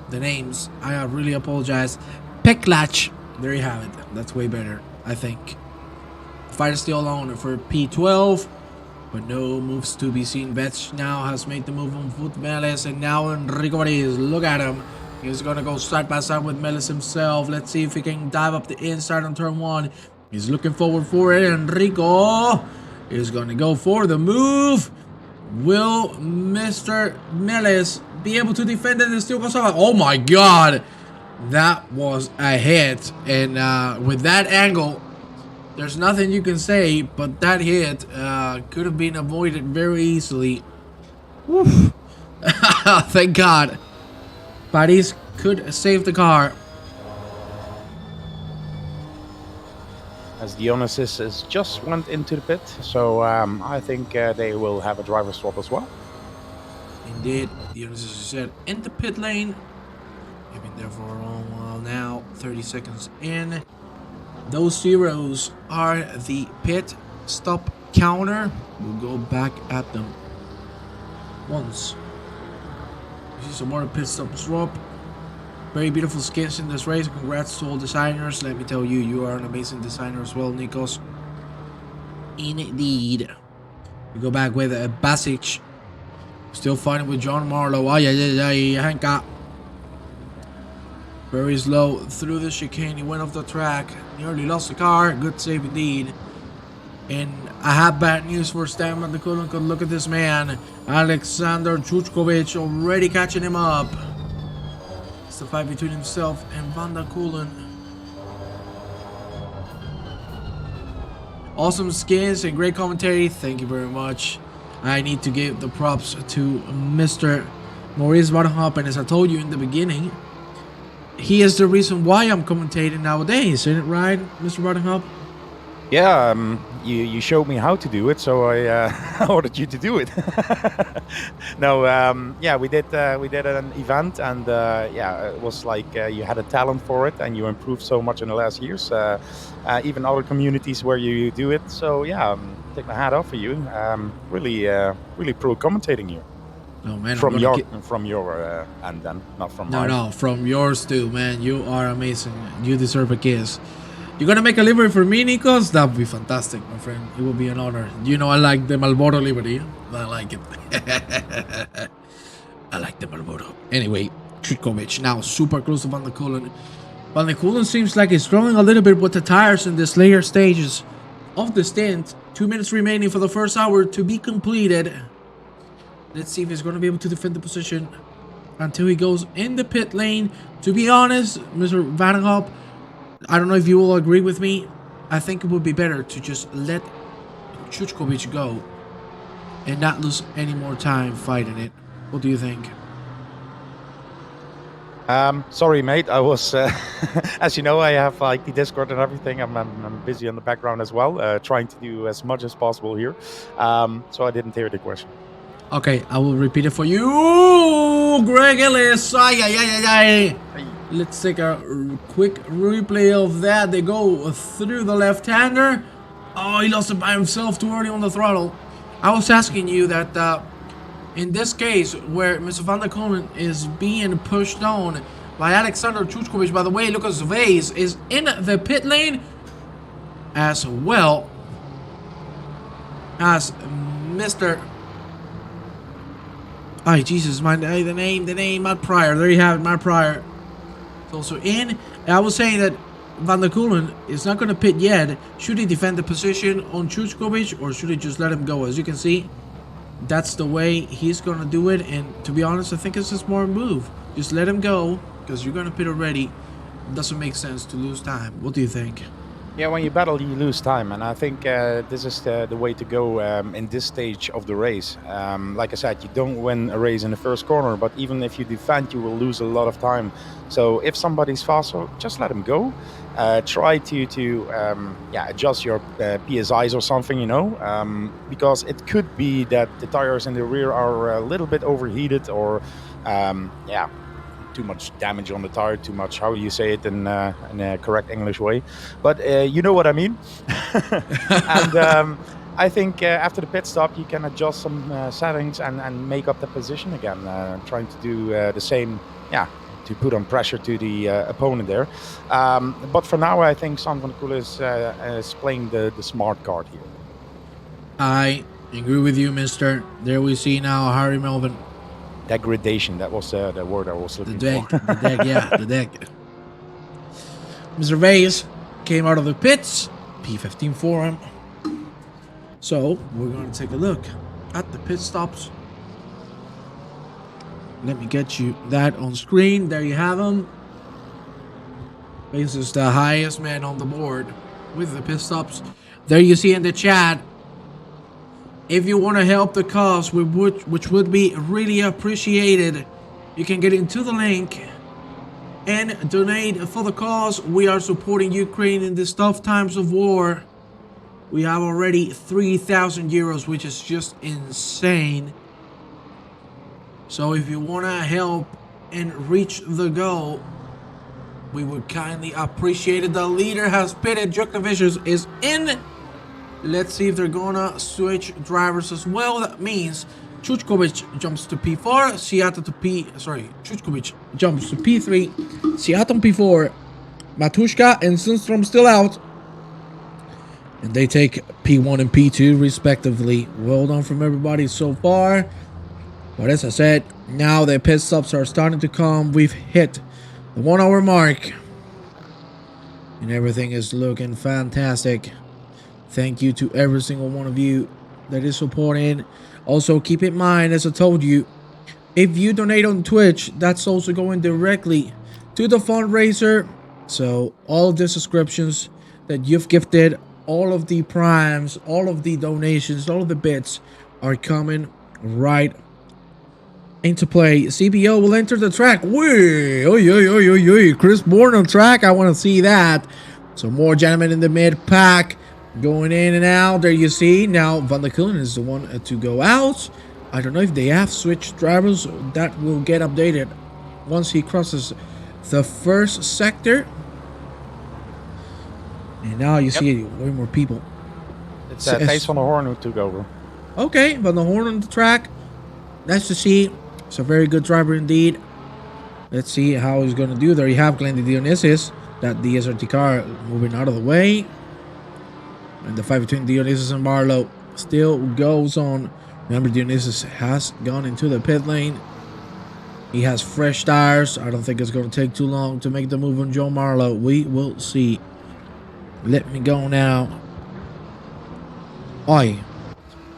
the names. I really apologize. Peklach. There you have it. That's way better, I think. Fighter still alone for P12. But no moves to be seen. Vetch now has made the move on foot Melis, and now Enrico Mariz. Look at him. He's gonna go side by side with Melis himself. Let's see if he can dive up the inside on turn 1. He's looking forward for it. Enrico is gonna go for the move. Will Mr. Melis be able to defend it and still goes off? Oh my god! That was a hit. And with that angle, there's nothing you can say, but that hit could have been avoided very easily. Woof. Thank God. Paris could save the car. As the Dionysus just went into the pit, so I think they will have a driver swap as well. Indeed, Dionysus said in the pit lane. They've been there for a long while now. 30 seconds in. Those zeros are the pit stop counter. We'll go back at them once. You see some more pit stops drop. Very beautiful skins in this race. Congrats to all designers. Let me tell you, you are an amazing designer as well, Nikos. Indeed. We go back with Basic. Still fighting with John Marlowe. Hanka. Very slow through the chicane. He went off the track. Nearly lost the car. Good save indeed. And I have bad news for Stan Van der Kulen. Look at this man. Alexander Chuchkovic already catching him up. It's the fight between himself and Van der Kulen. Awesome skins and great commentary. Thank you very much. I need to give the props to Mr. Maurice Wardenhop. And as I told you in the beginning, he is the reason why I'm commentating nowadays, isn't it right, Mr. Wardenhop? Yeah, you showed me how to do it, so I ordered you to do it. No, yeah, we did an event, and yeah, it was like you had a talent for it, and you improved so much in the last years. Even other communities where you do it. So yeah, take my hat off for you. Really pro commentating you. Oh man, from your end, then, not from mine. No, from yours too, man. You are amazing. You deserve a kiss. You're gonna make a livery for me, Nikos? That would be fantastic, my friend. It will be an honor. You know I like the Marlboro livery. I like it. I like the Marlboro. Anyway, Chukovic now super close to Van der Kulen. Van der Kulen seems like he's struggling a little bit with the tires in this later stages of the stint. 2 minutes remaining for the first hour to be completed. Let's see if he's going to be able to defend the position until he goes in the pit lane. To be honest, Mr. Vandenhop, I don't know if you will agree with me. I think it would be better to just let Chuchkovic go and not lose any more time fighting it. What do you think? Sorry, mate. I was, as you know, I have like the Discord and everything. I'm busy in the background as well, trying to do as much as possible here. So I didn't hear the question. Okay, I will repeat it for you. Greg Ellis. Let's take a quick replay of that. They go through the left-hander. Oh, he lost it by himself too early on the throttle. I was asking you that in this case where Mr. Van der Kulen is being pushed on by Alexander Chuchkovic. By the way, Lucas Vase is in the pit lane as well as Mr. Oh, Jesus, the name, Matt Pryor. There you have it, Matt Pryor. It's also in. And I was saying that Van der Kulen is not going to pit yet. Should he defend the position on Chuchkovic or should he just let him go? As you can see, that's the way he's going to do it. And to be honest, I think it's a smart move. Just let him go because you're going to pit already. It doesn't make sense to lose time. What do you think? Yeah, when you battle, you lose time, and I think this is the way to go in this stage of the race. Like I said, you don't win a race in the first corner, but even if you defend, you will lose a lot of time. So if somebody's faster, just let him go. Try to adjust your PSIs or something, you know, because it could be that the tires in the rear are a little bit overheated or Yeah, too much damage on the tire, too much, how you say it in a correct English way, but you know what I mean. And I think after the pit stop, you can adjust some settings and make up the position again, trying to do the same, yeah, to put on pressure to the opponent there. But for now, I think San van Kool is playing the smart card here. I agree with you, mister. There we see now Harry Melvin. Degradation, that was the word I was looking for. The deck, yeah, the deck. Mr. Vase came out of the pits. P15 for him. So, we're going to take a look at the pit stops. Let me get you that on screen. There you have him. Vase is the highest man on the board with the pit stops. There you see in the chat. If you want to help the cause, which would be really appreciated, you can get into the link and donate for the cause. We are supporting Ukraine in these tough times of war. We have already 3,000 euros, which is just insane. So if you want to help and reach the goal, we would kindly appreciate it. The leader has pitted. Juknavicius is in. Let's see if they're gonna switch drivers as well. That means Chuchkovic jumps to P4, Chuchkovic jumps to P3, Siatom P4, Matushka and Sundstrom still out. And they take P1 and P2 respectively. Well done from everybody so far. But as I said, now the pit stops are starting to come. We've hit the 1 hour mark. And everything is looking fantastic. Thank you to every single one of you that is supporting. Also, keep in mind, as I told you, if you donate on Twitch, that's also going directly to the fundraiser. So all of the subscriptions that you've gifted, all of the primes, all of the donations, all of the bits are coming right into play. CBO will enter the track. Whee! Chris Bourne on track. I want to see that. So more gentlemen in the mid pack. Going in and out. There you see. Now Van der Kulen is the one to go out. I don't know if they have switched drivers. That will get updated once he crosses the first sector. And now you see way more people. It's Thijs van der Hoorn who took over. Okay, Van der Hoorn on the track. Nice to see. It's a very good driver indeed. Let's see how he's going to do. There you have Glendy Dionysus. That the SRT car moving out of the way. And the fight between Dionysus and Marlowe still goes on. Remember, Dionysus has gone into the pit lane. He has fresh tires. I don't think it's going to take too long to make the move on Joe Marlowe. We will see. Let me go now. Oi.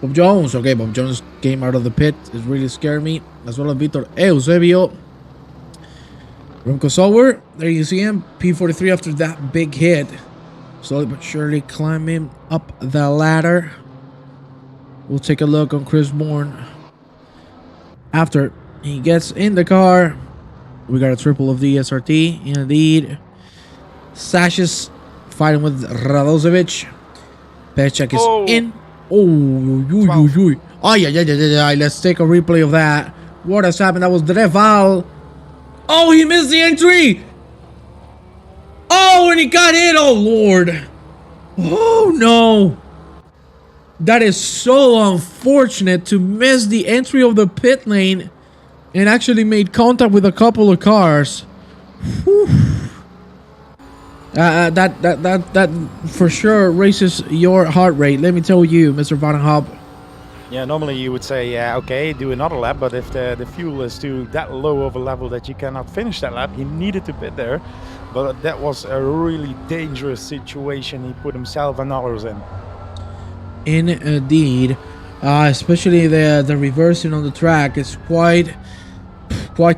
Bob Jones. Okay, Bob Jones came out of the pit. It really scared me. As well as Victor Eusebio. Remco Sauer. There you see him. P43 after that big hit. Slowly but surely climbing up the ladder. We'll take a look on Chris Bourne. After he gets in the car, we got a triple of the SRT. Indeed. Sashes fighting with Radosevic. Pechak is in. Oh, yeah. Let's take a replay of that. What has happened? That was Dreval. Oh, he missed the entry. Oh, and he got hit. Oh, Lord. Oh, no. That is so unfortunate to miss the entry of the pit lane and actually made contact with a couple of cars. Whew. That for sure raises your heart rate. Let me tell you, Mr. Van Hop. Yeah, normally you would say, yeah, okay, do another lap, but if the fuel is to that low of a level that you cannot finish that lap, he needed to pit there. But that was a really dangerous situation he put himself and others in. Indeed. Especially the reversing on the track is quite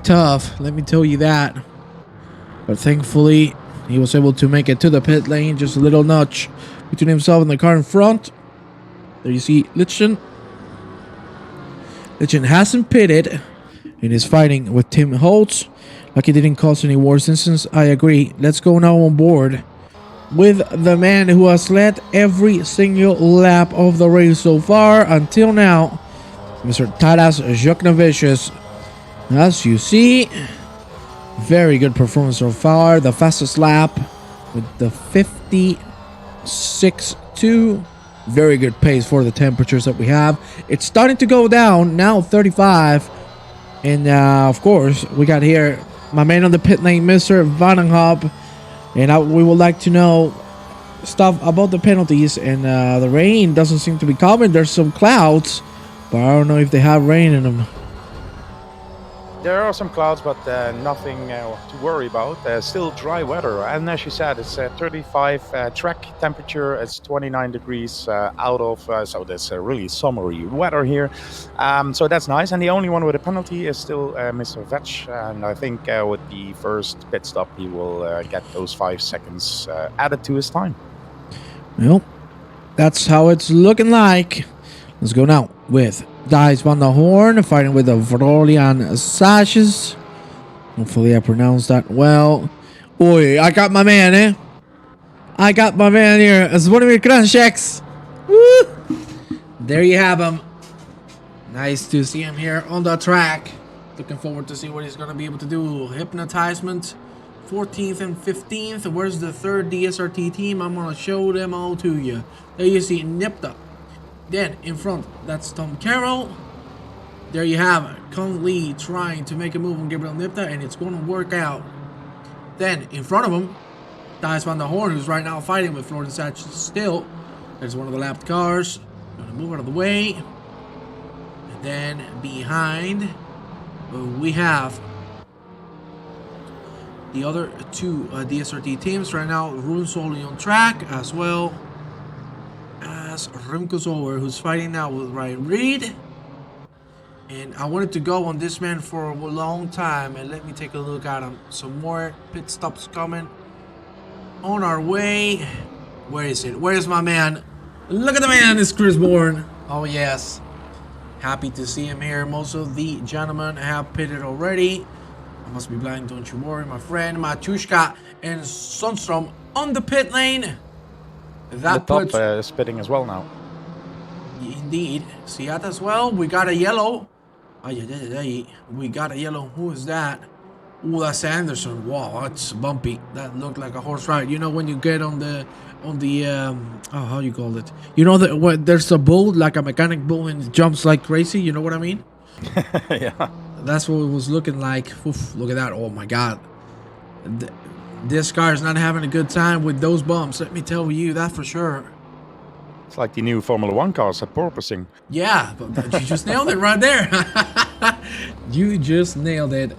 tough, let me tell you that. But thankfully, he was able to make it to the pit lane. Just a little notch between himself and the car in front. There you see Litchen. Litchen hasn't pitted and is fighting with Tim Holtz. Like it didn't cause any worse instance. I agree. Let's go now on board with the man who has led every single lap of the race so far until now, Mr. Taras Juknavicius. As you see, very good performance so far. The fastest lap with the 56.2. Very good pace for the temperatures that we have. It's starting to go down now, 35. And of course, we got here my man on the pit lane, Mr. Vandenhop. And we would like to know stuff about the penalties. And the rain doesn't seem to be coming. There's some clouds, but I don't know if they have rain in them. There are some clouds, but nothing to worry about. Still dry weather, and as you said, it's 35 track temperature. It's 29 degrees out of, so that's really summery weather here. So that's nice. And the only one with a penalty is still Mr. Vetch, and I think with the first pit stop, he will get those 5 seconds added to his time. Well, that's how it's looking like. Let's go now with Dice van der Horn fighting with the Vrolian Sashes. Hopefully I pronounced that well. Oi, I got my man, eh? I got my man here. Zvonimir Krancheks. Woo! There you have him. Nice to see him here on the track. Looking forward to see what he's going to be able to do. Hypnotizement, 14th and 15th. Where's the third DSRT team? I'm going to show them all to you. There you see Nipta. Then in front, that's Tom Carroll. There you have it. Kong Lee trying to make a move on Gabriel Nipta, and it's going to work out. Then in front of him, Dice van der Horn, who's right now fighting with Florian Satch still. There's one of the lapped cars. Going to move out of the way. And then behind, we have the other two DSRT teams right now. Rune Solly on track as well as Remco Zoller, who's fighting now with Ryan Reed. And I wanted to go on this man for a long time, and let me take a look at him. Some more pit stops coming on our way. Where is it? Where is my man? Look at the man, it's Chris Bourne. Oh yes, happy to see him here. Most of the gentlemen have pitted already. I must be blind, don't you worry, my friend. Matushka and Sundstrom on the pit lane. That the top is pitting as well now. Indeed. See that as well. We got a yellow. We got a yellow. Who is that? Oh, that's Anderson. Wow, that's bumpy. That looked like a horse ride. You know when you get on the how you call it? You know that when there's a bull, like a mechanic bull, and it jumps like crazy. You know what I mean? Yeah. That's what it was looking like. Oof, look at that. Oh my God. This car is not having a good time with those bumps. Let me tell you that for sure. It's like the new Formula 1 cars at porpoising. Yeah, but you just nailed it right there. You just nailed it.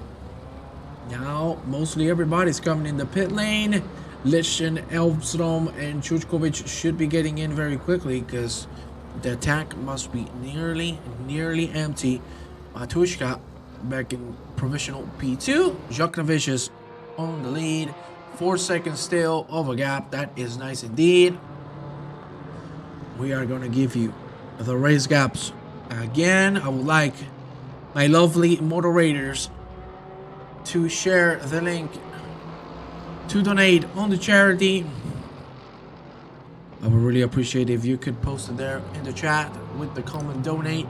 Now, mostly everybody's coming in the pit lane. Lichten, Elfstrom, and Chuchkovic should be getting in very quickly because the tank must be nearly empty. Matushka back in provisional P2. Joknovic is on the lead. 4 seconds still of a gap. That is nice indeed. We are going to give you the race gaps again. I would like my lovely moderators to share the link to donate on the charity. I would really appreciate if you could post it there in the chat with the comment donate.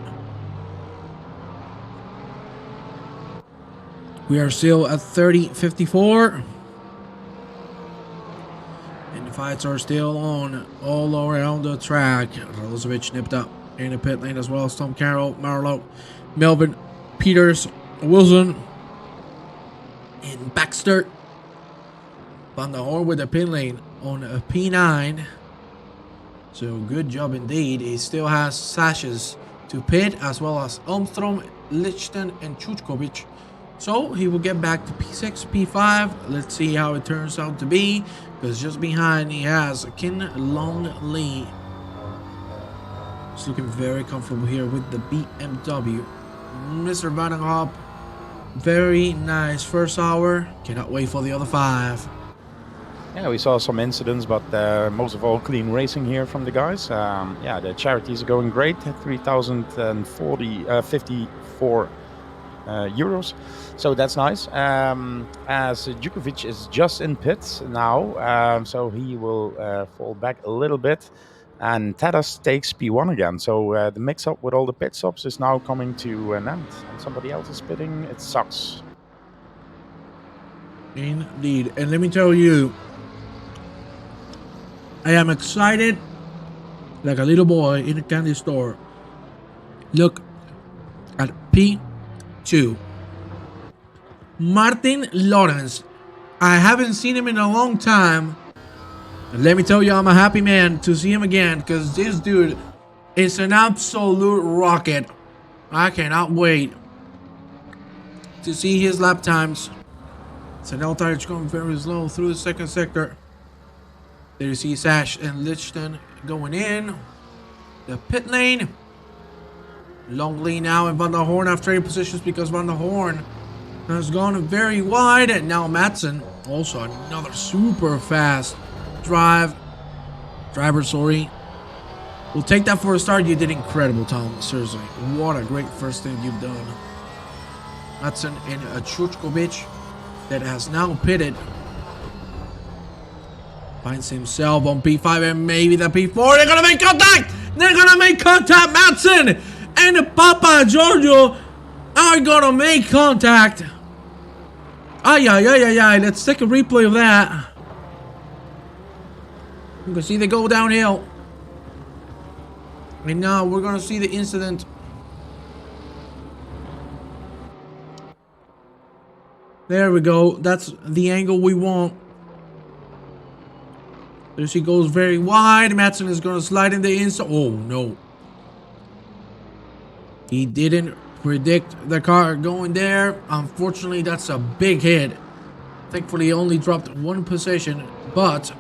We are still at 30:54. And the fights are still on all around the track. Rozovic nipped up in the pit lane as well as Tom Carroll, Marlowe, Melvin, Peters, Wilson, and Baxter. Van der Horn with the pit lane on a P9. So good job indeed. He still has sashes to pit as well as Elmstrom, Lichten, and Chuchkovic. So he will get back to P6, P5. Let's see how it turns out to be. Because just behind he has Kin Long Lee. He's looking very comfortable here with the BMW. Mr. Vandenhop, very nice first hour. Cannot wait for the other 5. Yeah, we saw some incidents, but most of all clean racing here from the guys. Yeah, the charities are going great. 3,054 euros. So that's nice. As Djukovic is just in pits now, so he will fall back a little bit. And Tadas takes P1 again. So the mix-up with all the pit stops is now coming to an end. And somebody else is pitting. It sucks. Indeed. And let me tell you, I am excited like a little boy in a candy store. Look at P2. Martin Lawrence. I haven't seen him in a long time. And let me tell you, I'm a happy man to see him again, because this dude is an absolute rocket. I cannot wait to see his lap times. Sanel tires going very slow through the second sector. There you see Sash and Lichten going in the pit lane. Longley now and Van der Horn have trading positions because Van der Horn has gone very wide. And now Madsen, also another super fast driver, We'll take that for a start. You did incredible, Tom. Seriously, what a great first thing you've done. Madsen and Chuchkovic that has now pitted. Finds himself on P5 and maybe the P4. They're gonna make contact! They're gonna make contact! Madsen and Papa Giorgio are gonna make contact. Ay. Let's take a replay of that. You can see they go downhill. And now we're gonna see the incident. There we go. That's the angle we want. There she goes very wide. Madsen is gonna slide in the inside. Oh no. He didn't predict the car going there. Unfortunately, that's a big hit. Thankfully, he only dropped one position. But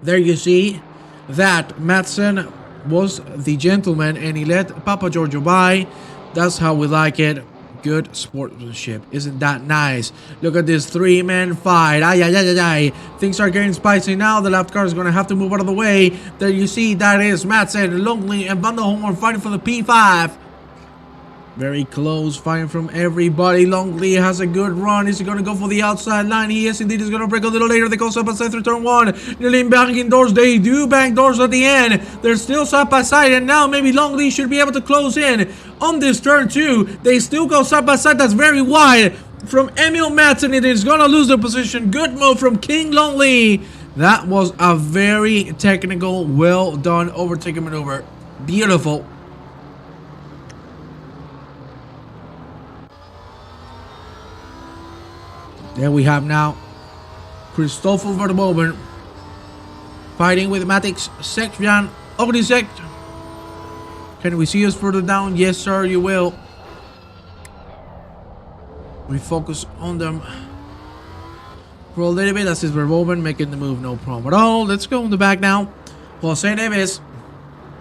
there you see that Madsen was the gentleman and he let Papa Giorgio by. That's how we like it. Good sportsmanship. Isn't that nice? Look at this three-man fight. Ay. Things are getting spicy now. The left car is going to have to move out of the way. There you see that is Madsen, Longley, and Van der Horn fighting for the P5. Very close fighting from everybody. Longley has a good run. Is he going to go for the outside line? He is indeed. He's going to break a little later. They go side by side through turn one. Nearly banging doors. They do bang doors at the end. They're still side by side. And now maybe Longley should be able to close in on this turn two. They still go side by side. That's very wide from Emil Madsen. It is going to lose the position. Good move from King Longley. That was a very technical, well done overtaking maneuver. Beautiful. There we have now Christopher Verboven fighting with Matix Sekjan Ogrisek. Can we see us further down? Yes, sir, you will. We focus on them for a little bit. That's Verboven making the move, no problem at all. Let's go in the back now. Jose Neves,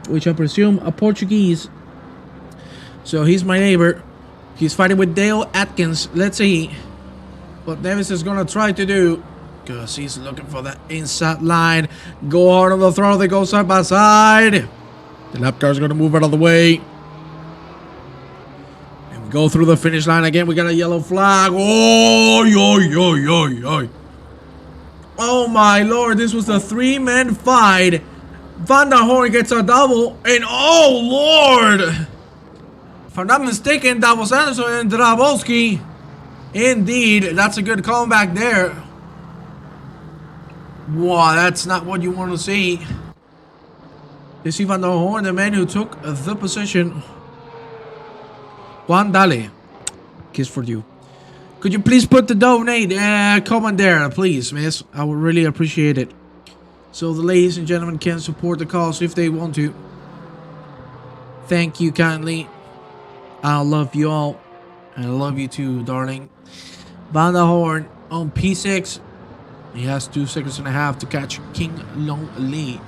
which I presume a Portuguese. So he's my neighbor. He's fighting with Dale Atkins. Let's see what Neves is gonna try to do, because he's looking for that inside line. Go hard on the throttle. They go side by side. The lap car is gonna move out of the way. And we go through the finish line again. We got a yellow flag. Oh, oh my lord, this was a three-man fight. Van der Horn gets a double, and oh lord, if I'm not mistaken, that was Anderson and Drabowski. Indeed, that's a good comeback there. Wow, that's not what you want to see. You see Van der Horn, the man who took the position. Juan Dale, kiss for you. Could you please put the donate comment there, please, miss? I would really appreciate it. So the ladies and gentlemen can support the cause if they want to. Thank you kindly. I love you all. And I love you too, darling. Van der Horn on P6. He has 2 seconds and a half to catch King Long Lee,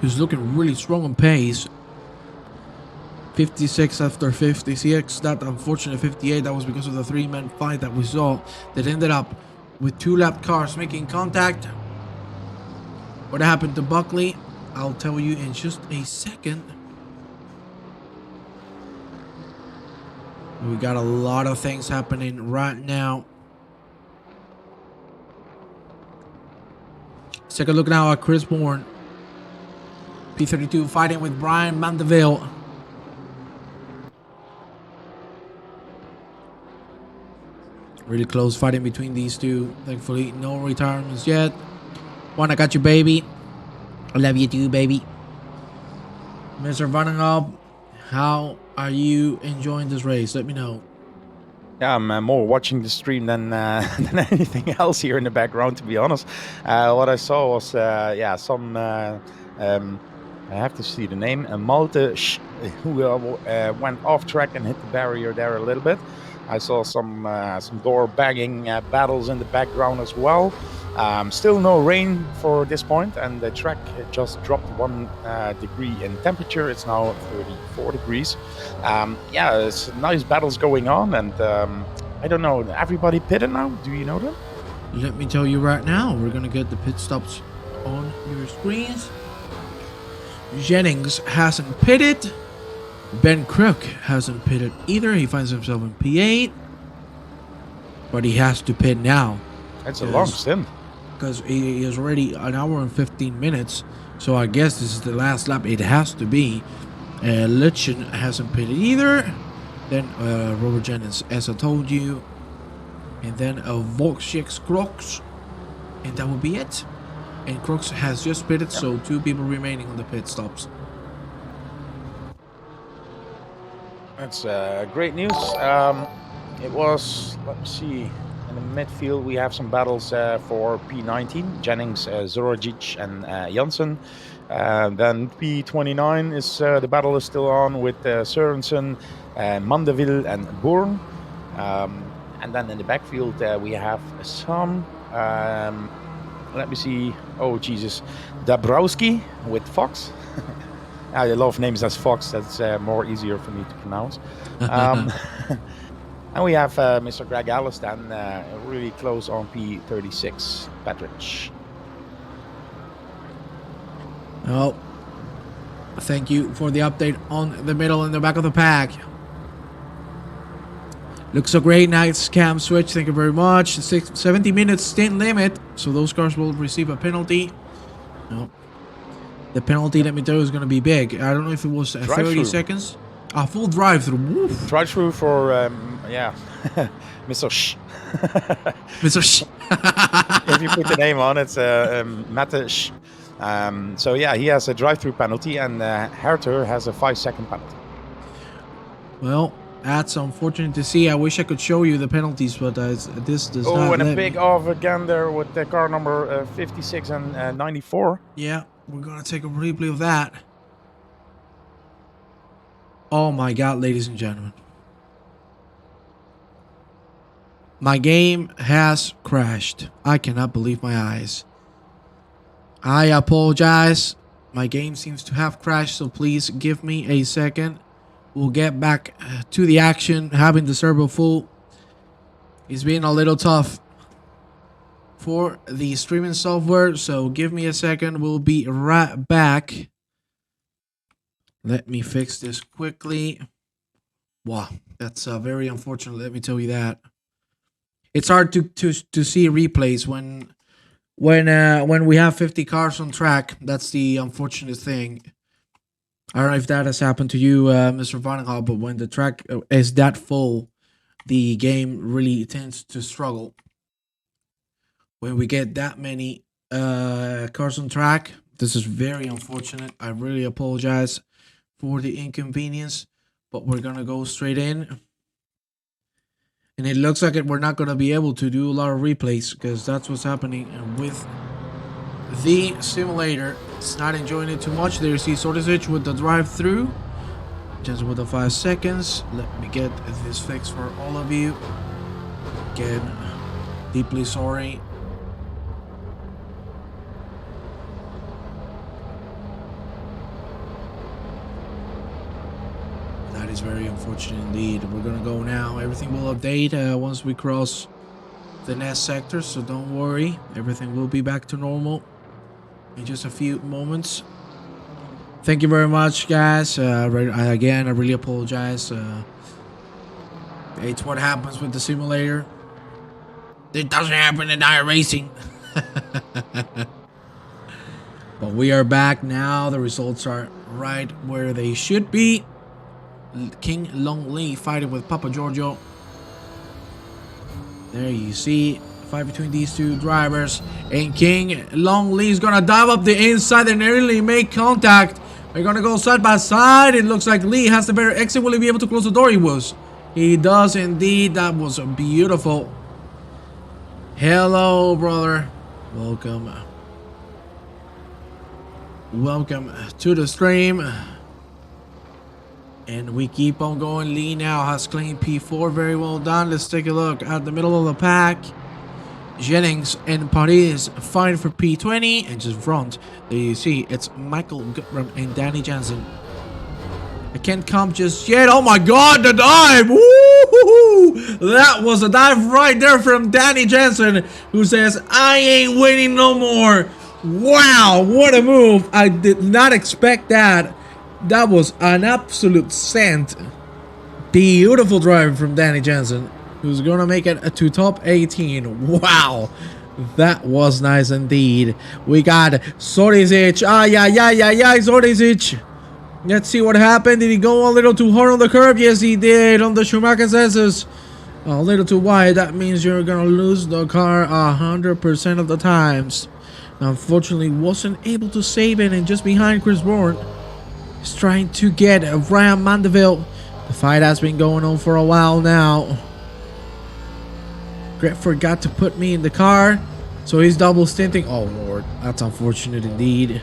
who's looking really strong on pace. 56 after 56. That unfortunate 58, that was because of the three-man fight that we saw that ended up with 2 lap cars making contact. What happened to Buckley, I'll tell you in just a second. We got a lot of things happening right now. Let's take a look now at Chris Bourne. P32 fighting with Brian Mandeville. Really close fighting between these two. Thankfully, no retirements yet. One, I got you, baby. I love you too, baby. Mr. Vandenhop, how are you enjoying this race? Let me know. Yeah, I'm more watching the stream than than anything else here in the background, to be honest. What I saw was, some. I have to see the name. Malte, who went off track and hit the barrier there a little bit. I saw some door banging battles in the background as well. Still no rain for this point, and the track just dropped 1 degree in temperature. It's now 34 degrees. It's nice battles going on, and I don't know. Everybody pitted now? Do you know them? Let me tell you right now. We're gonna get the pit stops on your screens. Jennings hasn't pitted. Ben Crook hasn't pitted either. He finds himself in P8, but he has to pit now. It's a long stint. Because he is already an hour and 15 minutes. So I guess this is the last lap. It has to be. Litchen hasn't pitted either. Then Robert Jennings, as I told you. And then Volkswagen Crocs. And that will be it. And Crocs has just pitted, so 2 people remaining on the pit stops. That's great news. It was, let's see, in the midfield we have some battles for P19, Jennings, Zorojic and Janssen. Then P29 is the battle is still on with Sørensen, Mandeville and Bourne. And then in the backfield we have some, let me see, oh Jesus, Dabrowski with Fox. I love names as Fox, that's more easier for me to pronounce. And we have Mr. Greg Alliston really close on P36, Patrick. Well, thank you for the update on the middle and the back of the pack. Looks so great. Nice cam switch. Thank you very much. 70 minutes stint limit. So those cars will receive a penalty. No. The penalty, let me tell you, is going to be big. I don't know if it was 30 seconds. A full drive-through. Drive-through for, Mr. Sh. Mr. Sh. If you put the name on, it's Mette Sh. So yeah, he has a drive-through penalty, and Herter has a 5-second penalty. Well, that's unfortunate to see. I wish I could show you the penalties, but this does not. Oh, and a big off again there with the car number 56 and 94. Yeah, we're gonna take a replay of that. Oh my God, ladies and gentlemen. My game has crashed. I cannot believe my eyes. I apologize. My game seems to have crashed, so please give me a second. We'll get back to the action. Having the servo full is being a little tough for the streaming software, so give me a second. We'll be right back. Let me fix this quickly. Wow, that's very unfortunate. Let me tell you that. It's hard to see replays when we have 50 cars on track. That's the unfortunate thing. I don't know if that has happened to you, Mr. Vandenhal, but when the track is that full, the game really tends to struggle. When we get that many cars on track, this is very unfortunate. I really apologize for the inconvenience, but we're gonna go straight in. And it looks like we're not gonna be able to do a lot of replays because that's what's happening with the simulator. It's not enjoying it too much. There's the Sortisage with the drive-through. Just with the 5 seconds. Let me get this fixed for all of you. Again, deeply sorry. That is very unfortunate indeed. We're gonna go now. Everything will update once we cross the next sector, so don't worry. Everything will be back to normal in just a few moments. Thank you very much, guys. Again, I really apologize. It's what happens with the simulator. It doesn't happen in iRacing. But we are back now. The results are right where they should be. King Long Lee fighting with Papa Giorgio. There you see fight between these two drivers, and King Long Lee is gonna dive up the inside and nearly make contact. They're gonna go side by side. It looks like Lee has the better exit. Will he be able to close the door? He does indeed. That was beautiful. Hello, brother. Welcome to the stream. And we keep on going. Lee now has claimed P4. Very well done. Let's take a look at the middle of the pack. Jennings and Paris fighting for P20. And just front, there you see it's Michael Goodram and Danny Jansen. I can't come just yet. Oh my god, the dive! Woo-hoo-hoo! That was a dive right there from Danny Jansen, who says, I ain't winning no more. Wow, what a move. I did not expect that. That was an absolute scent. Beautiful driving from Danny Jansen, who's gonna make it to top 18. Wow, that was nice indeed. We got Zorisic. Zorisic. Let's see what happened. Did he go a little too hard on the curb? Yes, he did. On the Schumacher senses. A little too wide. That means you're gonna lose the car 100% of the times. Unfortunately, wasn't able to save it, and just behind Chris Bourne is trying to get Ryan Mandeville. The fight has been going on for a while now. Greg forgot to put me in the car, so he's double stinting. Oh lord, that's unfortunate indeed.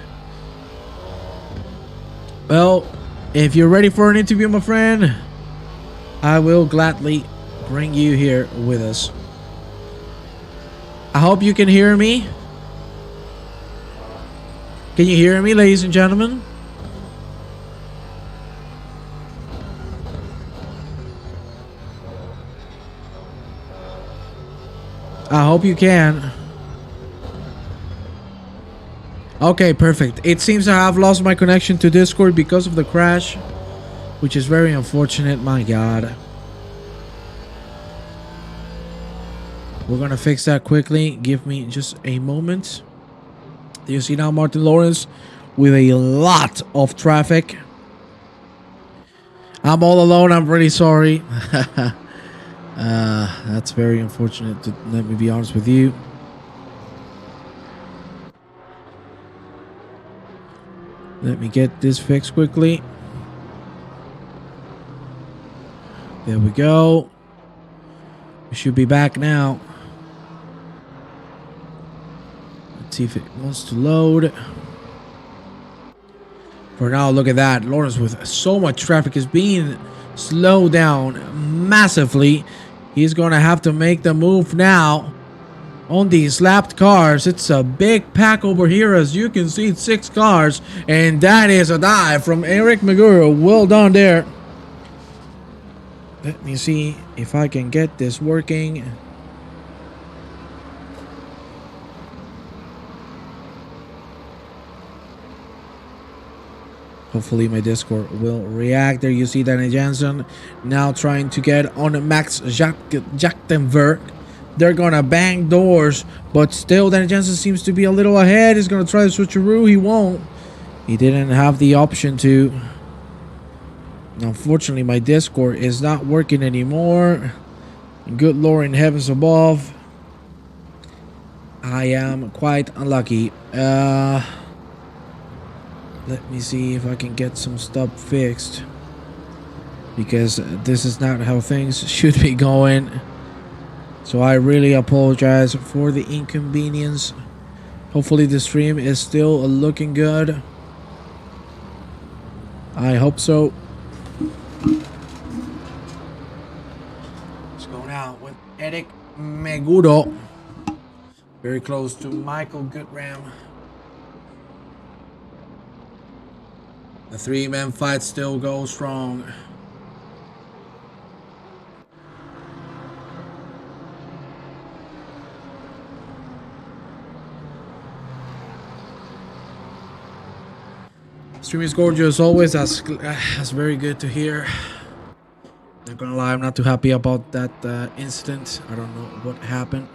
Well, if you're ready for an interview, my friend, I will gladly bring you here with us. I hope you can hear me. Can you hear me, ladies and gentlemen? I hope you can. Okay, perfect. It seems I have lost my connection to Discord because of the crash, which is very unfortunate. My god. We're gonna fix that quickly. Give me just a moment. You see now Martin Lawrence with a lot of traffic. I'm all alone. I'm really sorry. That's very unfortunate, let me be honest with you. Let me get this fixed quickly. There we go. We should be back now. Let's see if it wants to load. For now, look at that. Lawrence with so much traffic is being slowed down massively. He's going to have to make the move now on these lapped cars. It's a big pack over here. As you can see, it's 6 cars. And that is a dive from Eric Maguro. Well done there. Let me see if I can get this working. Hopefully my Discord will react. There you see Danny Jansen now trying to get on Max Jachtenberg. They're gonna bang doors, but still Danny Jansen seems to be a little ahead. He's gonna try to switcheroo. He won't. He didn't have the option to. Unfortunately, my Discord is not working anymore. Good Lord in heavens above. I am quite unlucky. Let me see if I can get some stuff fixed, because this is not how things should be going. So I really apologize for the inconvenience. Hopefully the stream is still looking good. I hope so. Let's go now with Eric Meguro. Very close to Michael Goodram. The 3-man fight still goes strong. Stream is gorgeous always. That's very good to hear. Not gonna lie, I'm not too happy about that incident. I don't know what happened.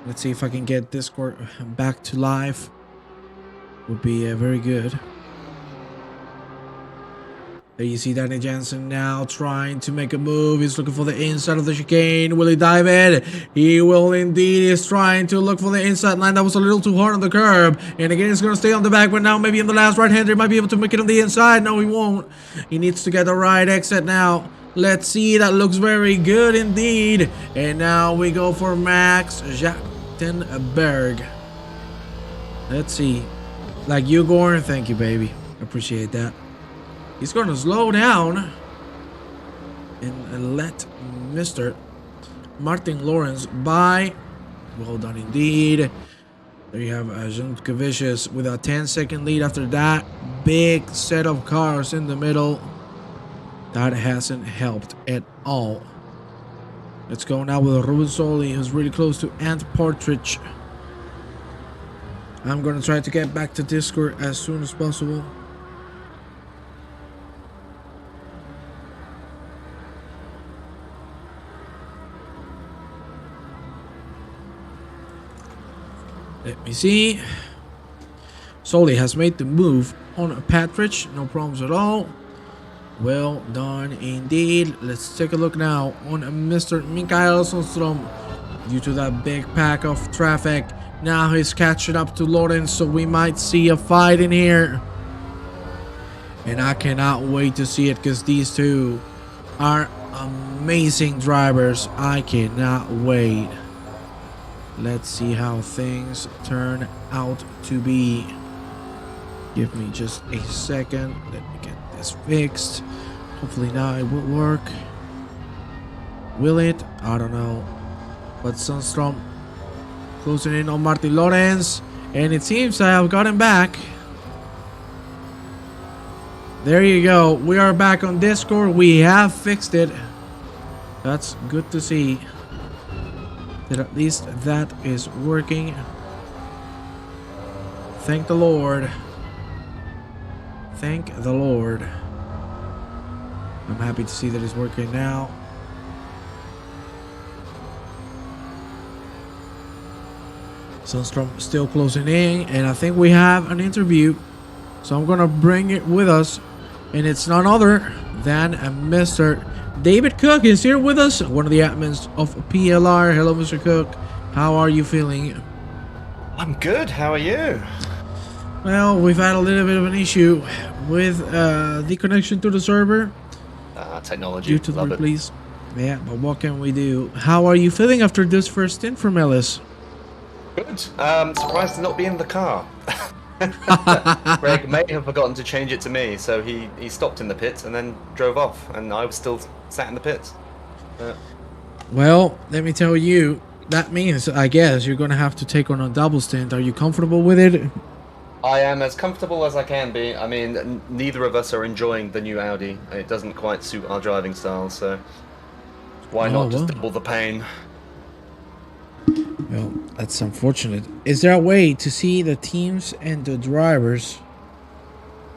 Let's see if I can get Discord back to live. would be very good. There you see Danny Jensen now trying to make a move. He's looking for the inside of the chicane. Will he dive in? He will indeed. He's trying to look for the inside line. That was a little too hard on the curb. And again, he's going to stay on the back. But now maybe in the last right-hander, he might be able to make it on the inside. No, he won't. He needs to get the right exit now. Let's see. That looks very good indeed. And now we go for Max Jachtenberg. Let's see. Like Igor. Thank you, baby. Appreciate that. He's going to slow down and let Mr. Martin Lawrence by. Well done indeed. There you have Jean Kavicius with a 10-second lead after that big set of cars in the middle. That hasn't helped at all. Let's go now with Ruben Soli, who's really close to Ant Partridge. I'm going to try to get back to Discord as soon as possible. Let me see. Soli has made the move on Partridge. No problems at all. Well done indeed. Let's take a look now on Mr. Mikael Sundström. Due to that big pack of traffic, now he's catching up to Lawrence, so we might see a fight in here. And I cannot wait to see it because these two are amazing drivers. I cannot wait. Let's see how things turn out to be. Give me just a second. Let me get this fixed. Hopefully now it will work. Will it? I don't know. But Sundström closing in on Martin Lawrence. And it seems I have got him back. There you go. We are back on Discord. We have fixed it. That's good to see. That at least that is working. Thank the Lord. Thank the Lord. I'm happy to see that it's working now. Sundström still closing in, and I think we have an interview. So I'm gonna bring it with us, and it's none other than Mr. David Cook is here with us, one of the admins of PLR. Hello, Mr. Cook. How are you feeling? I'm good. How are you? Well, we've had a little bit of an issue with the connection to the server. Technology. Due to the release. Yeah, but what can we do? How are you feeling after this first stint from Ellis? Good. Surprised to not be in the car. Greg may have forgotten to change it to me, so he stopped in the pits and then drove off, and I was still sat in the pits. Well, let me tell you, that means, I guess, you're going to have to take on a double stint. Are you comfortable with it? I am as comfortable as I can be. I mean, neither of us are enjoying the new Audi. It doesn't quite suit our driving style, so why not just double the pain? Well, that's unfortunate. Is there a way to see the teams and the drivers?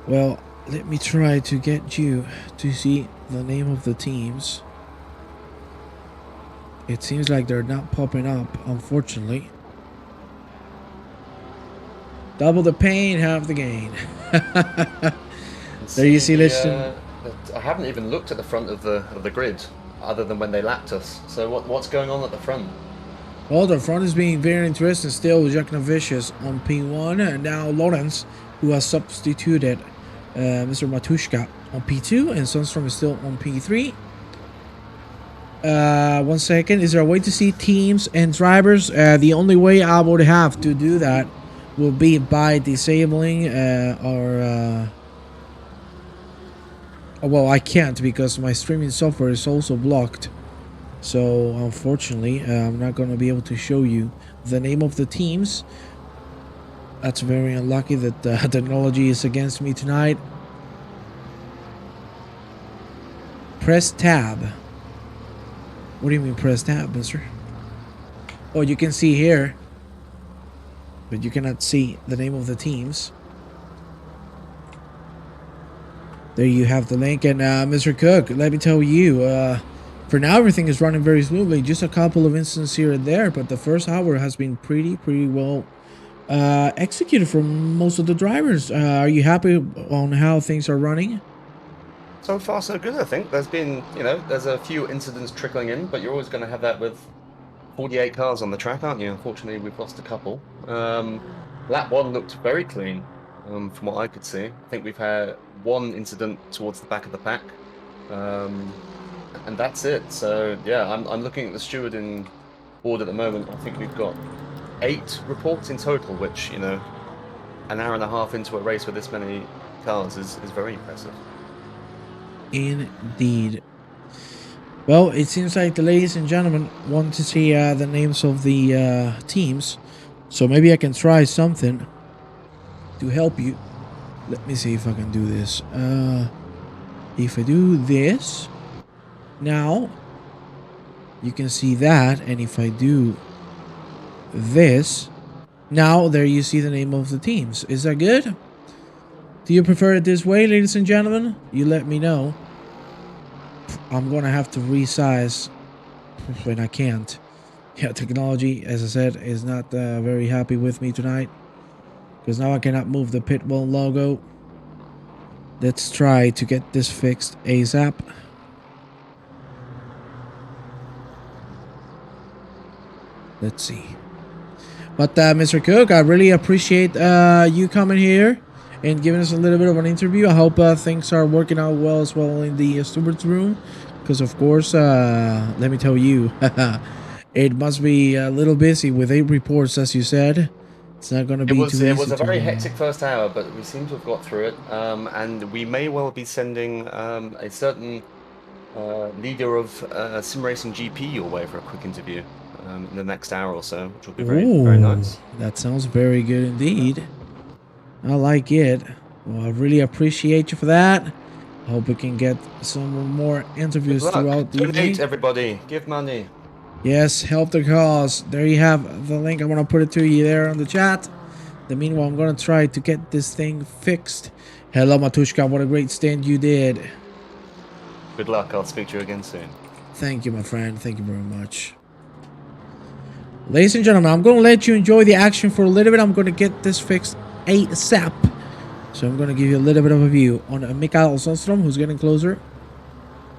Well, let me try to get you to see the name of the teams. It seems like they're not popping up, unfortunately. Double the pain, half the gain. There you see, listen. I haven't even looked at the front of the grid, other than when they lapped us. So what's going on at the front? Well, the front is being very interesting still with Jack Novicius on P1, and now Lawrence, who has substituted Mr. Matushka on P2, and Sundström is still on P3. 1 second. Is there a way to see teams and drivers? The only way I would have to do that will be by disabling well, I can't because my streaming software is also blocked. So unfortunately, I'm not going to be able to show you the name of the teams. That's very unlucky that the technology is against me tonight. Press tab. What do you mean press tab, mister? Oh, you can see here, but you cannot see the name of the teams. There you have the link. And Mr. Cook, let me tell you, for now everything is running very smoothly. Just a couple of instances here and there, but the first hour has been pretty well executed from most of the drivers. Are you happy on how things are running? So far, so good, I think. There's been, there's a few incidents trickling in, but you're always going to have that with 48 cars on the track, aren't you? Unfortunately, we've lost a couple. Lap one looked very clean, from what I could see. I think we've had one incident towards the back of the pack, and that's it. So yeah, I'm looking at the stewarding board at the moment. I think we've got 8 reports in total, which an hour and a half into a race with this many cars is very impressive. Indeed. Well, it seems like the ladies and gentlemen want to see the names of the teams. So maybe I can try something to help you. Let me see if I can do this. If I do this, now you can see that. And if I do this, now there you see the name of the teams. Is that good? Do you prefer it this way, ladies and gentlemen? You let me know. I'm gonna have to resize when I can't. Yeah, technology, as I said, is not very happy with me tonight, because now I cannot move the Pitbull logo. Let's try to get this fixed ASAP. Let's see. But Mr. Cook, I really appreciate you coming here and giving us a little bit of an interview. I hope things are working out well as well in the steward's room, because of course, let me tell you, it must be a little busy with 8 reports, as you said. It's not going to be too easy. It was a very hectic first hour, but we seem to have got through it. And we may well be sending a certain leader of Sim Racing GP your way for a quick interview in the next hour or so, which will be very nice. That sounds very good indeed. I like it. Well, I really appreciate you for that. I hope we can get some more interviews throughout the evening. Donate, everybody. Give money. Yes, help the cause. There you have the link. I'm going to put it to you there on the chat. Meanwhile, I'm going to try to get this thing fixed. Hello, Matushka. What a great stand you did. Good luck. I'll speak to you again soon. Thank you, my friend. Thank you very much. Ladies and gentlemen, I'm going to let you enjoy the action for a little bit. I'm going to get this fixed ASAP. So I'm going to give you a little bit of a view on Mikael Sundstrom, who's getting closer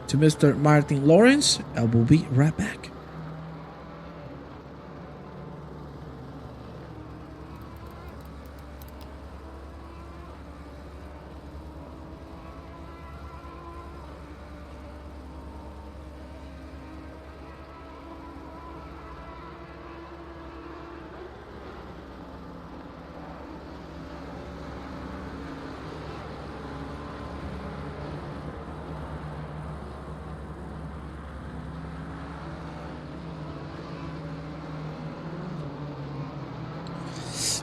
to Mr. Martin Lawrence. I will be right back.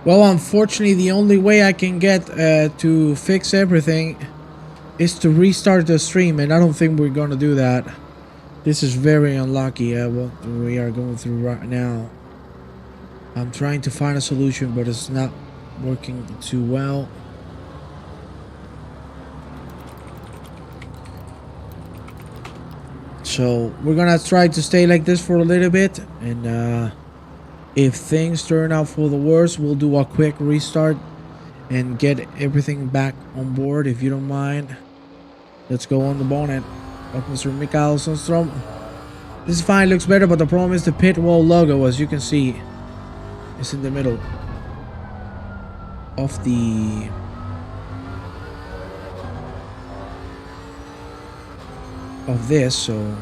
Well, unfortunately, the only way I can get to fix everything is to restart the stream, and I don't think we're gonna do that. This is very unlucky, what we are going through right now. I'm trying to find a solution, but it's not working too well. So we're gonna try to stay like this for a little bit, and if things turn out for the worst, we'll do a quick restart and get everything back on board, if you don't mind. Let's go on the bonnet of Mr. Mikael Sundstrom. This fine, looks better, but the problem is the pit wall logo, as you can see, is in the middle of this, so